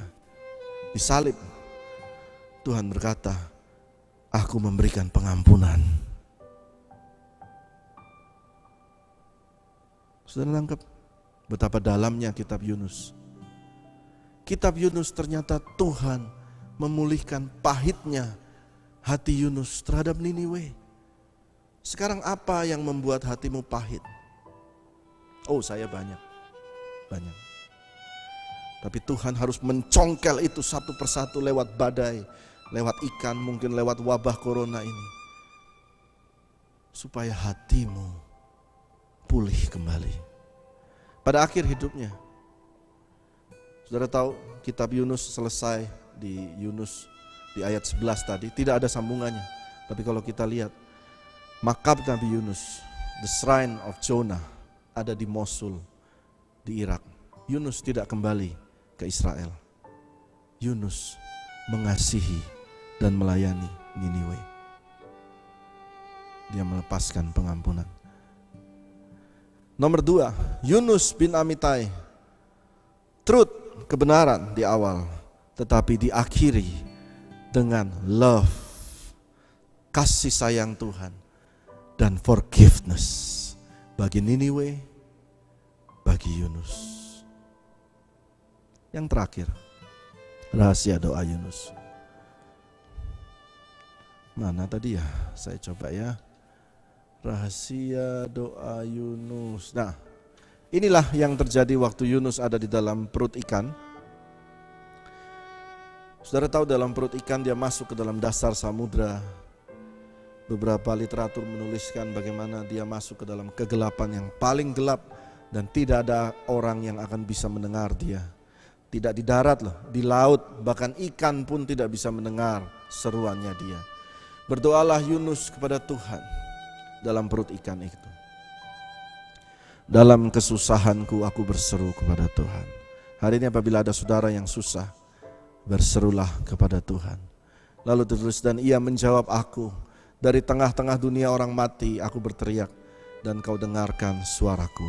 Speaker 1: disalib, Tuhan berkata, aku memberikan pengampunan. Saudara nangkep betapa dalamnya kitab Yunus. Kitab Yunus ternyata Tuhan memulihkan pahitnya hati Yunus terhadap Niniwe. Sekarang apa yang membuat hatimu pahit? Oh, saya banyak. Tapi Tuhan harus mencongkel itu satu persatu lewat badai, lewat ikan, mungkin lewat wabah corona ini. Supaya hatimu pulih kembali. Pada akhir hidupnya, saudara tahu kitab Yunus selesai di Yunus di ayat 11 tadi, tidak ada sambungannya. Tapi kalau kita lihat makam Nabi Yunus, the shrine of Jonah, ada di Mosul, di Irak. Yunus tidak kembali ke Israel. Yunus mengasihi dan melayani Niniwe. Dia melepaskan pengampunan. Nomor 2, Yunus bin Amitai. Truth, kebenaran di awal, tetapi diakhiri dengan love, kasih sayang Tuhan, dan forgiveness bagi Niniwe, bagi Yunus. Yang terakhir, rahasia doa Yunus. Mana tadi ya? Saya coba ya. Rahasia doa Yunus. Nah, inilah yang terjadi waktu Yunus ada di dalam perut ikan. Saudara tahu dalam perut ikan dia masuk ke dalam dasar samudra. Beberapa literatur menuliskan bagaimana dia masuk ke dalam kegelapan yang paling gelap dan tidak ada orang yang akan bisa mendengar dia. Tidak di darat loh, di laut, bahkan ikan pun tidak bisa mendengar seruannya dia. Berdoalah Yunus kepada Tuhan dalam perut ikan itu. Dalam kesusahanku aku berseru kepada Tuhan. Hari ini apabila ada saudara yang susah, berserulah kepada Tuhan. Lalu terus, dan ia menjawab aku, dari tengah-tengah dunia orang mati aku berteriak, dan kau dengarkan suaraku.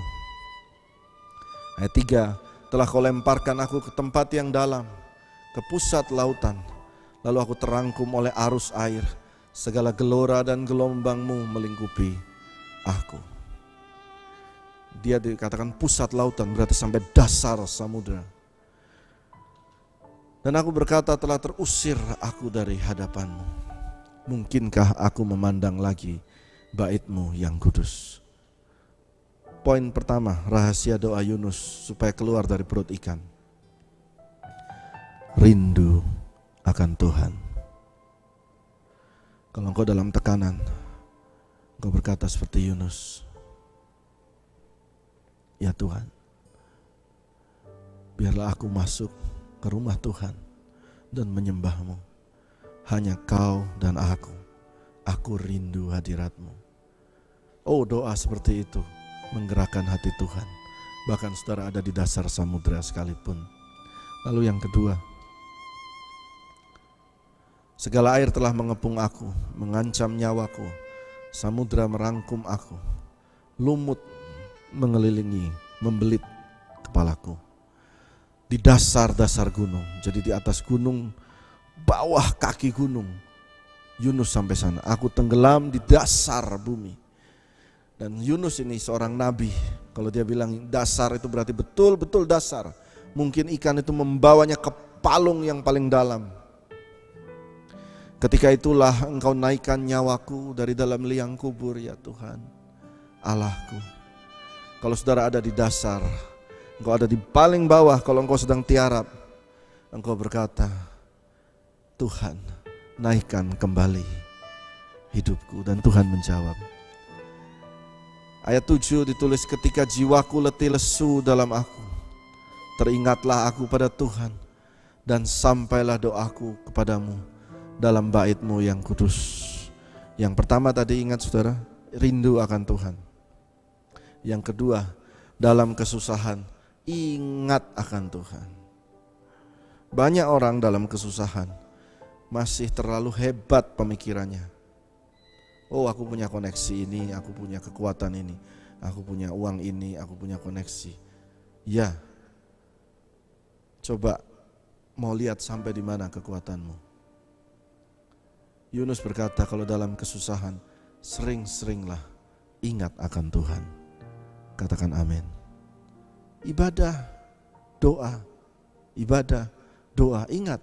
Speaker 1: Ayat 3, telah kau lemparkan aku ke tempat yang dalam, ke pusat lautan. Lalu aku terangkum oleh arus air, segala gelora dan gelombangmu melingkupi aku. Dia dikatakan pusat lautan, berarti sampai dasar samudra. Dan aku berkata, telah terusir aku dari hadapanmu. Mungkinkah aku memandang lagi bait-mu yang kudus? Poin pertama, rahasia doa Yunus supaya keluar dari perut ikan. Rindu akan Tuhan. Kalau engkau dalam tekanan, engkau berkata seperti Yunus, ya Tuhan, biarlah aku masuk ke rumah Tuhan dan menyembah-Mu. Hanya Kau dan aku rindu hadirat-Mu. Oh, doa seperti itu menggerakkan hati Tuhan, bahkan saudara ada di dasar samudera sekalipun. Lalu yang kedua, segala air telah mengepung aku, mengancam nyawaku, samudera merangkum aku, lumut mengelilingi, membelit kepalaku. Di dasar-dasar gunung, jadi di atas gunung, bawah kaki gunung, Yunus sampai sana. Aku tenggelam di dasar bumi. Dan Yunus ini seorang nabi. Kalau dia bilang dasar itu berarti betul-betul dasar. Mungkin ikan itu membawanya ke palung yang paling dalam. Ketika itulah Engkau naikkan nyawaku dari dalam liang kubur, ya Tuhan, Allahku. Kalau saudara ada di dasar, Engkau ada di paling bawah, kalau engkau sedang tiarap, engkau berkata, Tuhan, naikkan kembali hidupku. Dan Tuhan menjawab. Ayat 7 ditulis, ketika jiwaku letih lesu dalam aku, teringatlah aku pada Tuhan, dan sampailah doaku kepadamu dalam bait-Mu yang kudus. Yang pertama tadi ingat saudara, rindu akan Tuhan. Yang kedua, dalam kesusahan, ingat akan Tuhan. Banyak orang dalam kesusahan masih terlalu hebat pemikirannya. Oh, aku punya koneksi ini, aku punya kekuatan ini, aku punya uang ini, aku punya koneksi. Ya, coba mau lihat sampai di mana kekuatanmu. Yunus berkata, kalau dalam kesusahan, sering-seringlah ingat akan Tuhan. Katakan amin. Ibadah, doa, ibadah, doa, ingat.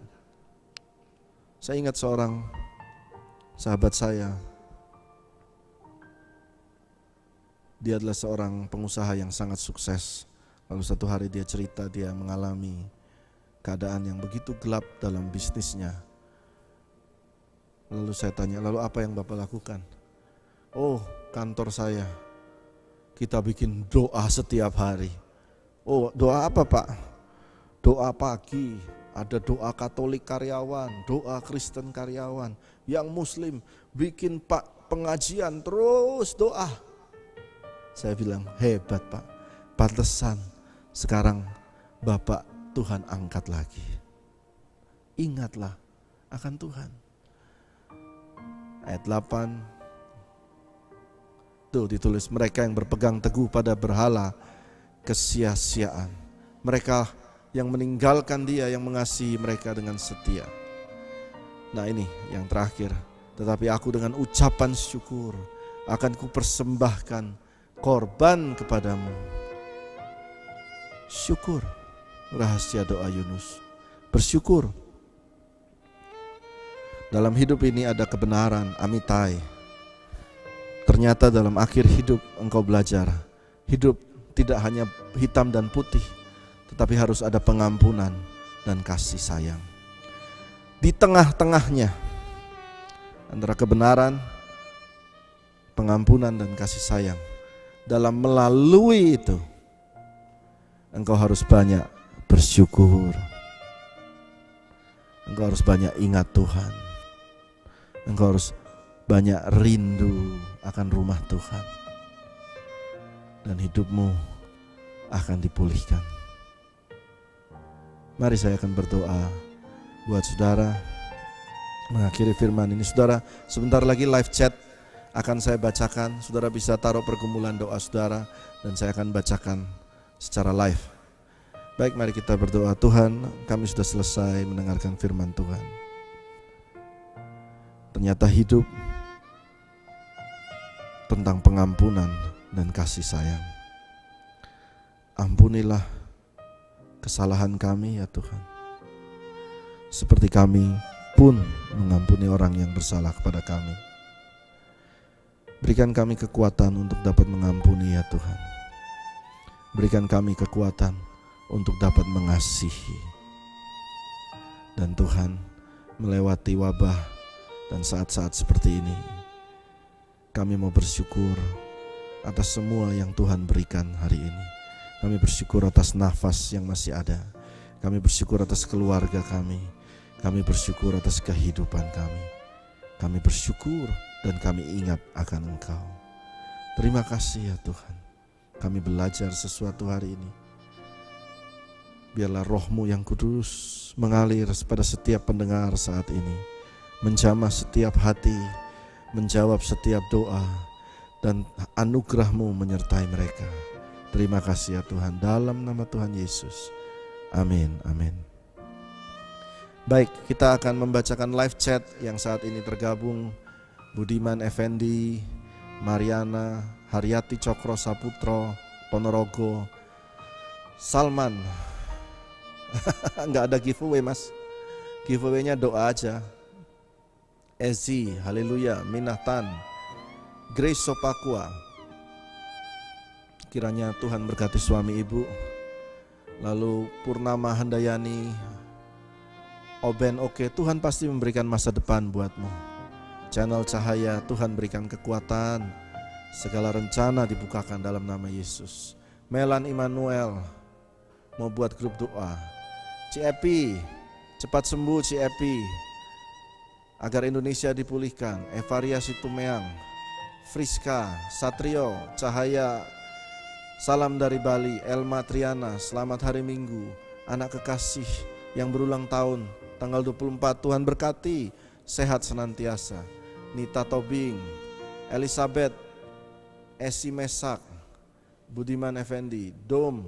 Speaker 1: Saya ingat seorang sahabat saya. Dia adalah seorang pengusaha yang sangat sukses. Lalu satu hari dia cerita dia mengalami keadaan yang begitu gelap dalam bisnisnya. Lalu saya tanya, lalu apa yang Bapak lakukan? Oh, kantor saya, kita bikin doa setiap hari. Oh, doa apa Pak? Doa pagi, ada doa Katolik karyawan, doa Kristen karyawan. Yang Muslim bikin Pak pengajian terus doa. Saya bilang, hebat Pak, pantesan sekarang Bapak Tuhan angkat lagi. Ingatlah akan Tuhan. Ayat 8 tuh ditulis, mereka yang berpegang teguh pada berhala kesia-siaan, mereka yang meninggalkan Dia yang mengasihi mereka dengan setia. Nah ini yang terakhir, tetapi aku dengan ucapan syukur akan kupersembahkan korban kepadamu. Syukur, rahasia doa Yunus, bersyukur. Dalam hidup ini ada kebenaran, amitai. Ternyata dalam akhir hidup engkau belajar, hidup tidak hanya hitam dan putih, tetapi harus ada pengampunan dan kasih sayang. Di tengah-tengahnya antara kebenaran, pengampunan dan kasih sayang, dalam melalui itu engkau harus banyak bersyukur. Engkau harus banyak ingat Tuhan. Engkau harus banyak rindu akan rumah Tuhan. Dan hidupmu akan dipulihkan. Mari saya akan berdoa buat saudara mengakhiri firman ini. Saudara, sebentar lagi live chat akan saya bacakan. Saudara bisa taruh pergumulan doa saudara dan saya akan bacakan secara live. Baik, mari kita berdoa. Tuhan, kami sudah selesai mendengarkan firman Tuhan. Ternyata hidup tentang pengampunan dan kasih sayang. Ampunilah kesalahan kami ya Tuhan, seperti kami pun mengampuni orang yang bersalah kepada kami. Berikan kami kekuatan untuk dapat mengampuni ya Tuhan. Berikan kami kekuatan untuk dapat mengasihi. Dan Tuhan, melewati wabah dan saat-saat seperti ini, kami mau bersyukur atas semua yang Tuhan berikan hari ini. Kami bersyukur atas nafas yang masih ada. Kami bersyukur atas keluarga kami. Kami bersyukur atas kehidupan kami. Kami bersyukur dan kami ingat akan Engkau. Terima kasih ya Tuhan. Kami belajar sesuatu hari ini. Biarlah Roh-Mu yang kudus mengalir pada setiap pendengar saat ini, menjamah setiap hati, menjawab setiap doa, dan anugerah-Mu menyertai mereka. Terima kasih ya Tuhan, dalam nama Tuhan Yesus. Amin, amin. Baik, kita akan membacakan live chat yang saat ini tergabung. Budiman Effendi, Mariana, Haryati Cokro Saputro, Ponorogo, Salman. Enggak ada giveaway mas, giveaway-nya doa aja. Ezi, haleluya, Minahtan, Grace Sopakua. Kiranya Tuhan berkati suami ibu, lalu Purnama Handayani, Oben Oke, Tuhan pasti memberikan masa depan buatmu. Channel Cahaya, Tuhan berikan kekuatan, segala rencana dibukakan dalam nama Yesus. Melan Immanuel mau buat grup doa. Ci Epi, cepat sembuh Ci Epi, agar Indonesia dipulihkan. Evaria Situmeang, Friska, Satrio, Cahaya, salam dari Bali. Elma Triana, selamat hari Minggu. Anak kekasih yang berulang tahun tanggal 24, Tuhan berkati, sehat senantiasa. Nita Tobing, Elizabeth, Esi Mesak, Budiman Effendi, Dom,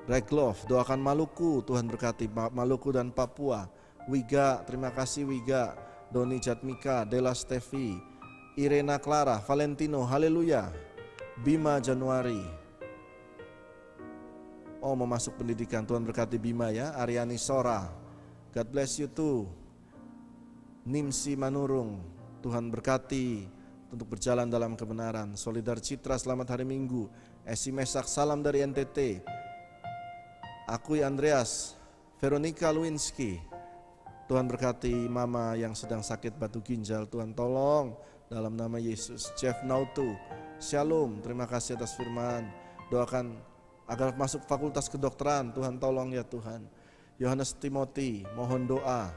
Speaker 1: Reglov, doakan Maluku, Tuhan berkati Maluku dan Papua. Wiga, terima kasih Wiga. Doni Jatmika, Dela Stevi, Irena Clara, Valentino, haleluya. Bima Januari, oh mau masuk pendidikan, Tuhan berkati Bima ya. Ariani Sora, God bless you too. Nimsi Manurung, Tuhan berkati untuk berjalan dalam kebenaran. Solidar Citra, selamat hari Minggu. Esi Mesak, salam dari NTT. Akui Andreas, Veronica Lewinsky, Tuhan berkati mama yang sedang sakit batu ginjal, Tuhan tolong dalam nama Yesus. Jeff Nautu, Shalom, terima kasih atas firman, doakan agar masuk fakultas kedokteran, Tuhan tolong ya Tuhan. Yohanes Timothy, mohon doa.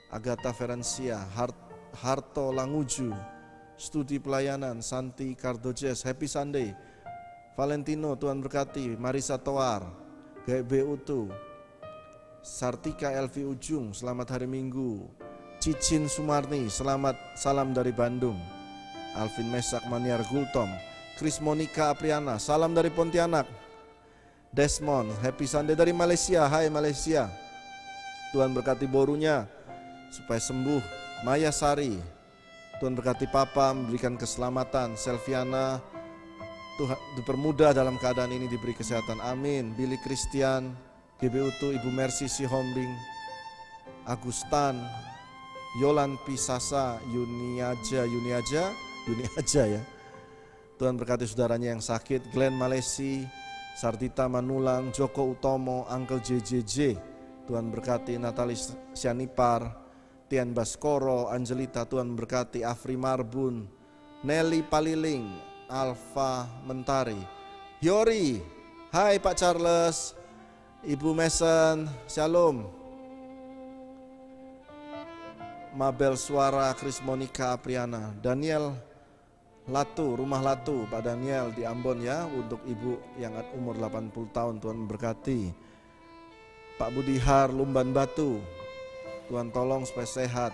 Speaker 1: Agatha Ferencia, Harto Languju, studi pelayanan. Santi Cardojes, Happy Sunday. Valentino, Tuhan berkati. Marisa Toar, GB Utu, Sartika Elvi Ujung, selamat hari Minggu. Cicin Sumarni, selamat salam dari Bandung. Alvin Mesak Maniar Gultom, Chris Monica Apriana, salam dari Pontianak. Desmond, Happy Sunday dari Malaysia, hai Malaysia. Tuhan berkati borunya supaya sembuh. Maya Sari, Tuhan berkati Papa, memberikan keselamatan. Selviana, Tuhan dipermudah dalam keadaan ini, diberi kesehatan, amin. Billy Christian, GBU Tu, Ibu Mercy Sihombing, Agustan, Yolan Pisasa, Yuniaja ya. Tuhan berkati saudaranya yang sakit. Glenn Malesi, Sardita Manulang, Joko Utomo, Uncle JJJ, Tuhan berkati. Natalis Sianipar, Tian Baskoro, Angelita, Tuhan berkati. Afri Marbun, Nelly Paliling, Alfa Mentari, Yori, hai Pak Charles, Ibu Mason, Shalom. Mabel Suara, Chris Monica Apriana, Daniel Latu, Rumah Latu, Pak Daniel di Ambon ya, untuk ibu yang umur 80 tahun, Tuhan memberkati. Pak Budihar, Lumban Batu, Tuhan tolong supaya sehat.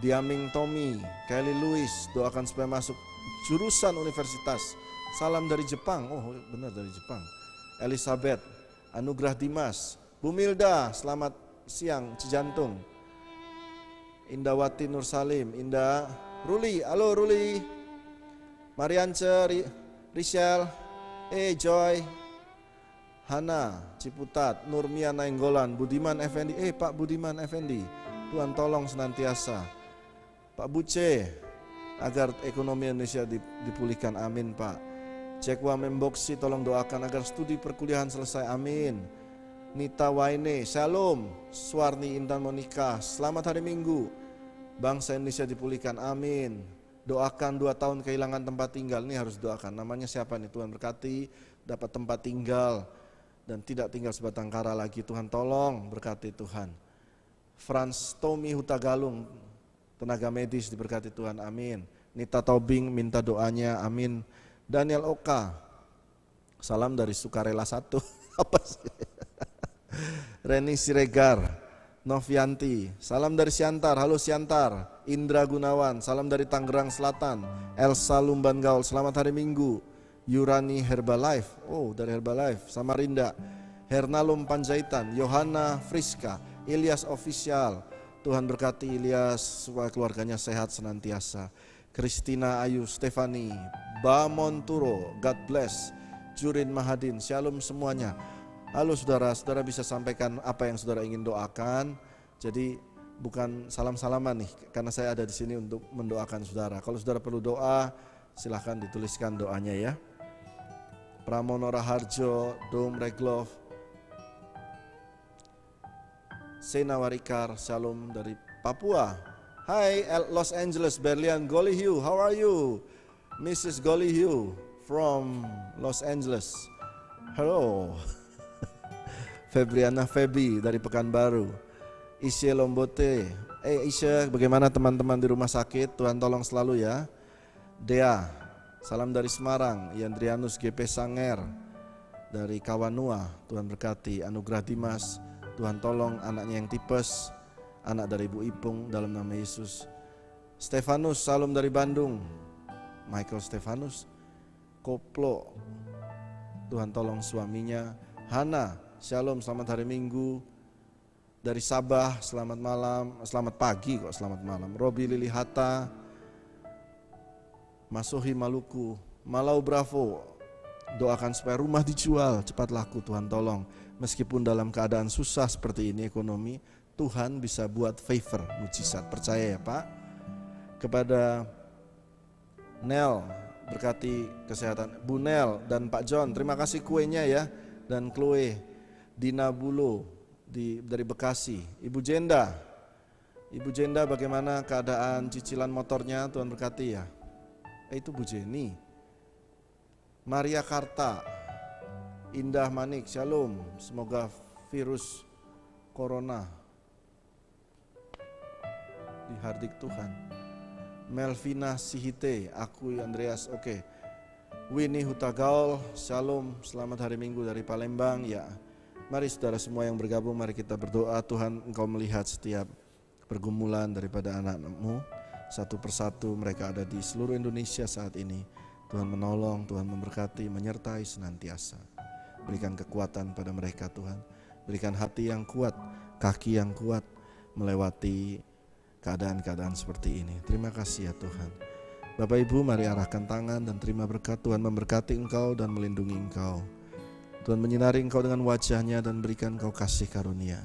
Speaker 1: Diaming Tommy, Kelly Lewis, doakan supaya masuk jurusan universitas. Salam dari Jepang, oh benar dari Jepang. Elizabeth, Anugrah Dimas, Bumilda, selamat siang Cijantung. Indawati Nur Salim, Indah, Ruli, halo Ruli. Mariance, Rishel, Joy, Hana, Ciputat, Nurmia Nainggolan, Budiman Effendi, Pak Budiman Effendi, Tuhan tolong senantiasa. Pak Buce, agar ekonomi Indonesia dipulihkan, amin Pak. Cekwa Memboksi, tolong doakan agar studi perkuliahan selesai, amin. Nita Waine, Shalom. Suwarni Intan Monika, selamat hari Minggu. Bangsa Indonesia dipulihkan, amin. Doakan 2 tahun kehilangan tempat tinggal, ini harus doakan. Namanya siapa nih? Tuhan berkati, dapat tempat tinggal dan tidak tinggal sebatang kara lagi. Tuhan tolong, berkati Tuhan. Franz Tommy Hutagalung, tenaga medis, diberkati Tuhan, amin. Nita Tobing minta doanya, amin. Daniel Oka, salam dari Sukarela 1. Apa sih? Reni Siregar, Novianti, salam dari Siantar, halo Siantar. Indra Gunawan, salam dari Tangerang Selatan. Elsa Lumban Gaul, selamat hari Minggu. Yurani Herbalife, oh dari Herbalife. Samarinda, Hernalum Panjaitan, Yohana Friska, Ilyas Official, Tuhan berkati Ilyas supaya keluarganya sehat senantiasa. Christina Ayu Stefani, Bamonturo, God bless. Jurin Mahadin, Shalom semuanya. Halo saudara, saudara bisa sampaikan apa yang saudara ingin doakan. Jadi bukan salam-salaman nih, karena saya ada di sini untuk mendoakan saudara. Kalau saudara perlu doa, silahkan dituliskan doanya ya. Pramono Raharjo, Dom Reglov, Sena Warikar, Shalom dari Papua. Hai Los Angeles, Berlian Golihiu, how are you? Mrs. Golihiu from Los Angeles. Hello. Febriana Febi dari Pekanbaru. Isya Lombote. Isya, bagaimana teman-teman di rumah sakit? Tuhan tolong selalu ya. Dea, salam dari Semarang. Yandrianus GP Sanger dari Kawanua, Tuhan berkati. Anugerah Dimas, Tuhan tolong anaknya yang tipes, anak dari Ibu Ipung dalam nama Yesus. Stefanus, salam dari Bandung. Michael Stefanus. Koplo, Tuhan tolong suaminya. Hana, shalom, selamat hari Minggu. Dari Sabah, selamat malam, selamat pagi kok, selamat malam. Robi Lili Hatta, Masohi Maluku, Malau Bravo, doakan supaya rumah dijual, cepat laku, Tuhan tolong. Meskipun dalam keadaan susah seperti ini ekonomi, Tuhan bisa buat favor, mujizat, percaya ya Pak. Kepada Nel, berkati kesehatan. Bu Nel dan Pak John, terima kasih kuenya ya. Dan Chloe, Dina Bulo, dari Bekasi. Ibu Jenda bagaimana keadaan cicilan motornya, Tuhan berkati ya. Itu Bu Jenny. Maria Karta, Indah Manik, shalom, semoga virus corona dihardik Tuhan. Melvina Sihite, aku Andreas, oke. Winnie Hutagaul, shalom, selamat hari Minggu dari Palembang ya. Mari saudara semua yang bergabung, mari kita berdoa. Tuhan, Engkau melihat setiap pergumulan daripada anak-anak-Mu. Satu persatu mereka ada di seluruh Indonesia saat ini. Tuhan menolong, Tuhan memberkati, menyertai senantiasa. Berikan kekuatan pada mereka Tuhan. Berikan hati yang kuat, kaki yang kuat melewati keadaan-keadaan seperti ini. Terima kasih ya Tuhan. Bapak Ibu, mari arahkan tangan dan terima berkat. Tuhan memberkati engkau dan melindungi engkau. Tuhan menyinari engkau dengan wajahnya dan berikan engkau kasih karunia.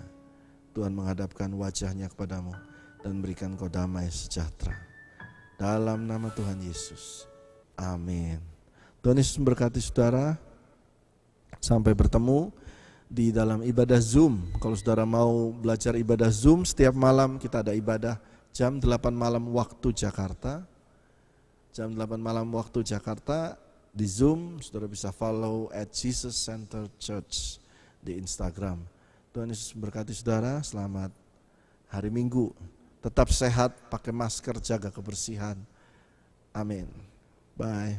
Speaker 1: Tuhan menghadapkan wajahnya kepadamu dan berikan engkau damai sejahtera. Dalam nama Tuhan Yesus. Amin. Tuhan Yesus memberkati saudara. Sampai bertemu di dalam ibadah Zoom. Kalau saudara mau belajar ibadah Zoom, setiap malam kita ada ibadah jam 8 malam waktu Jakarta. Jam 8 malam waktu Jakarta. Di Zoom, saudara bisa follow @JesusCenterChurch di Instagram. Tuhan Yesus berkati saudara, selamat hari Minggu. Tetap sehat, pakai masker, jaga kebersihan. Amin. Bye.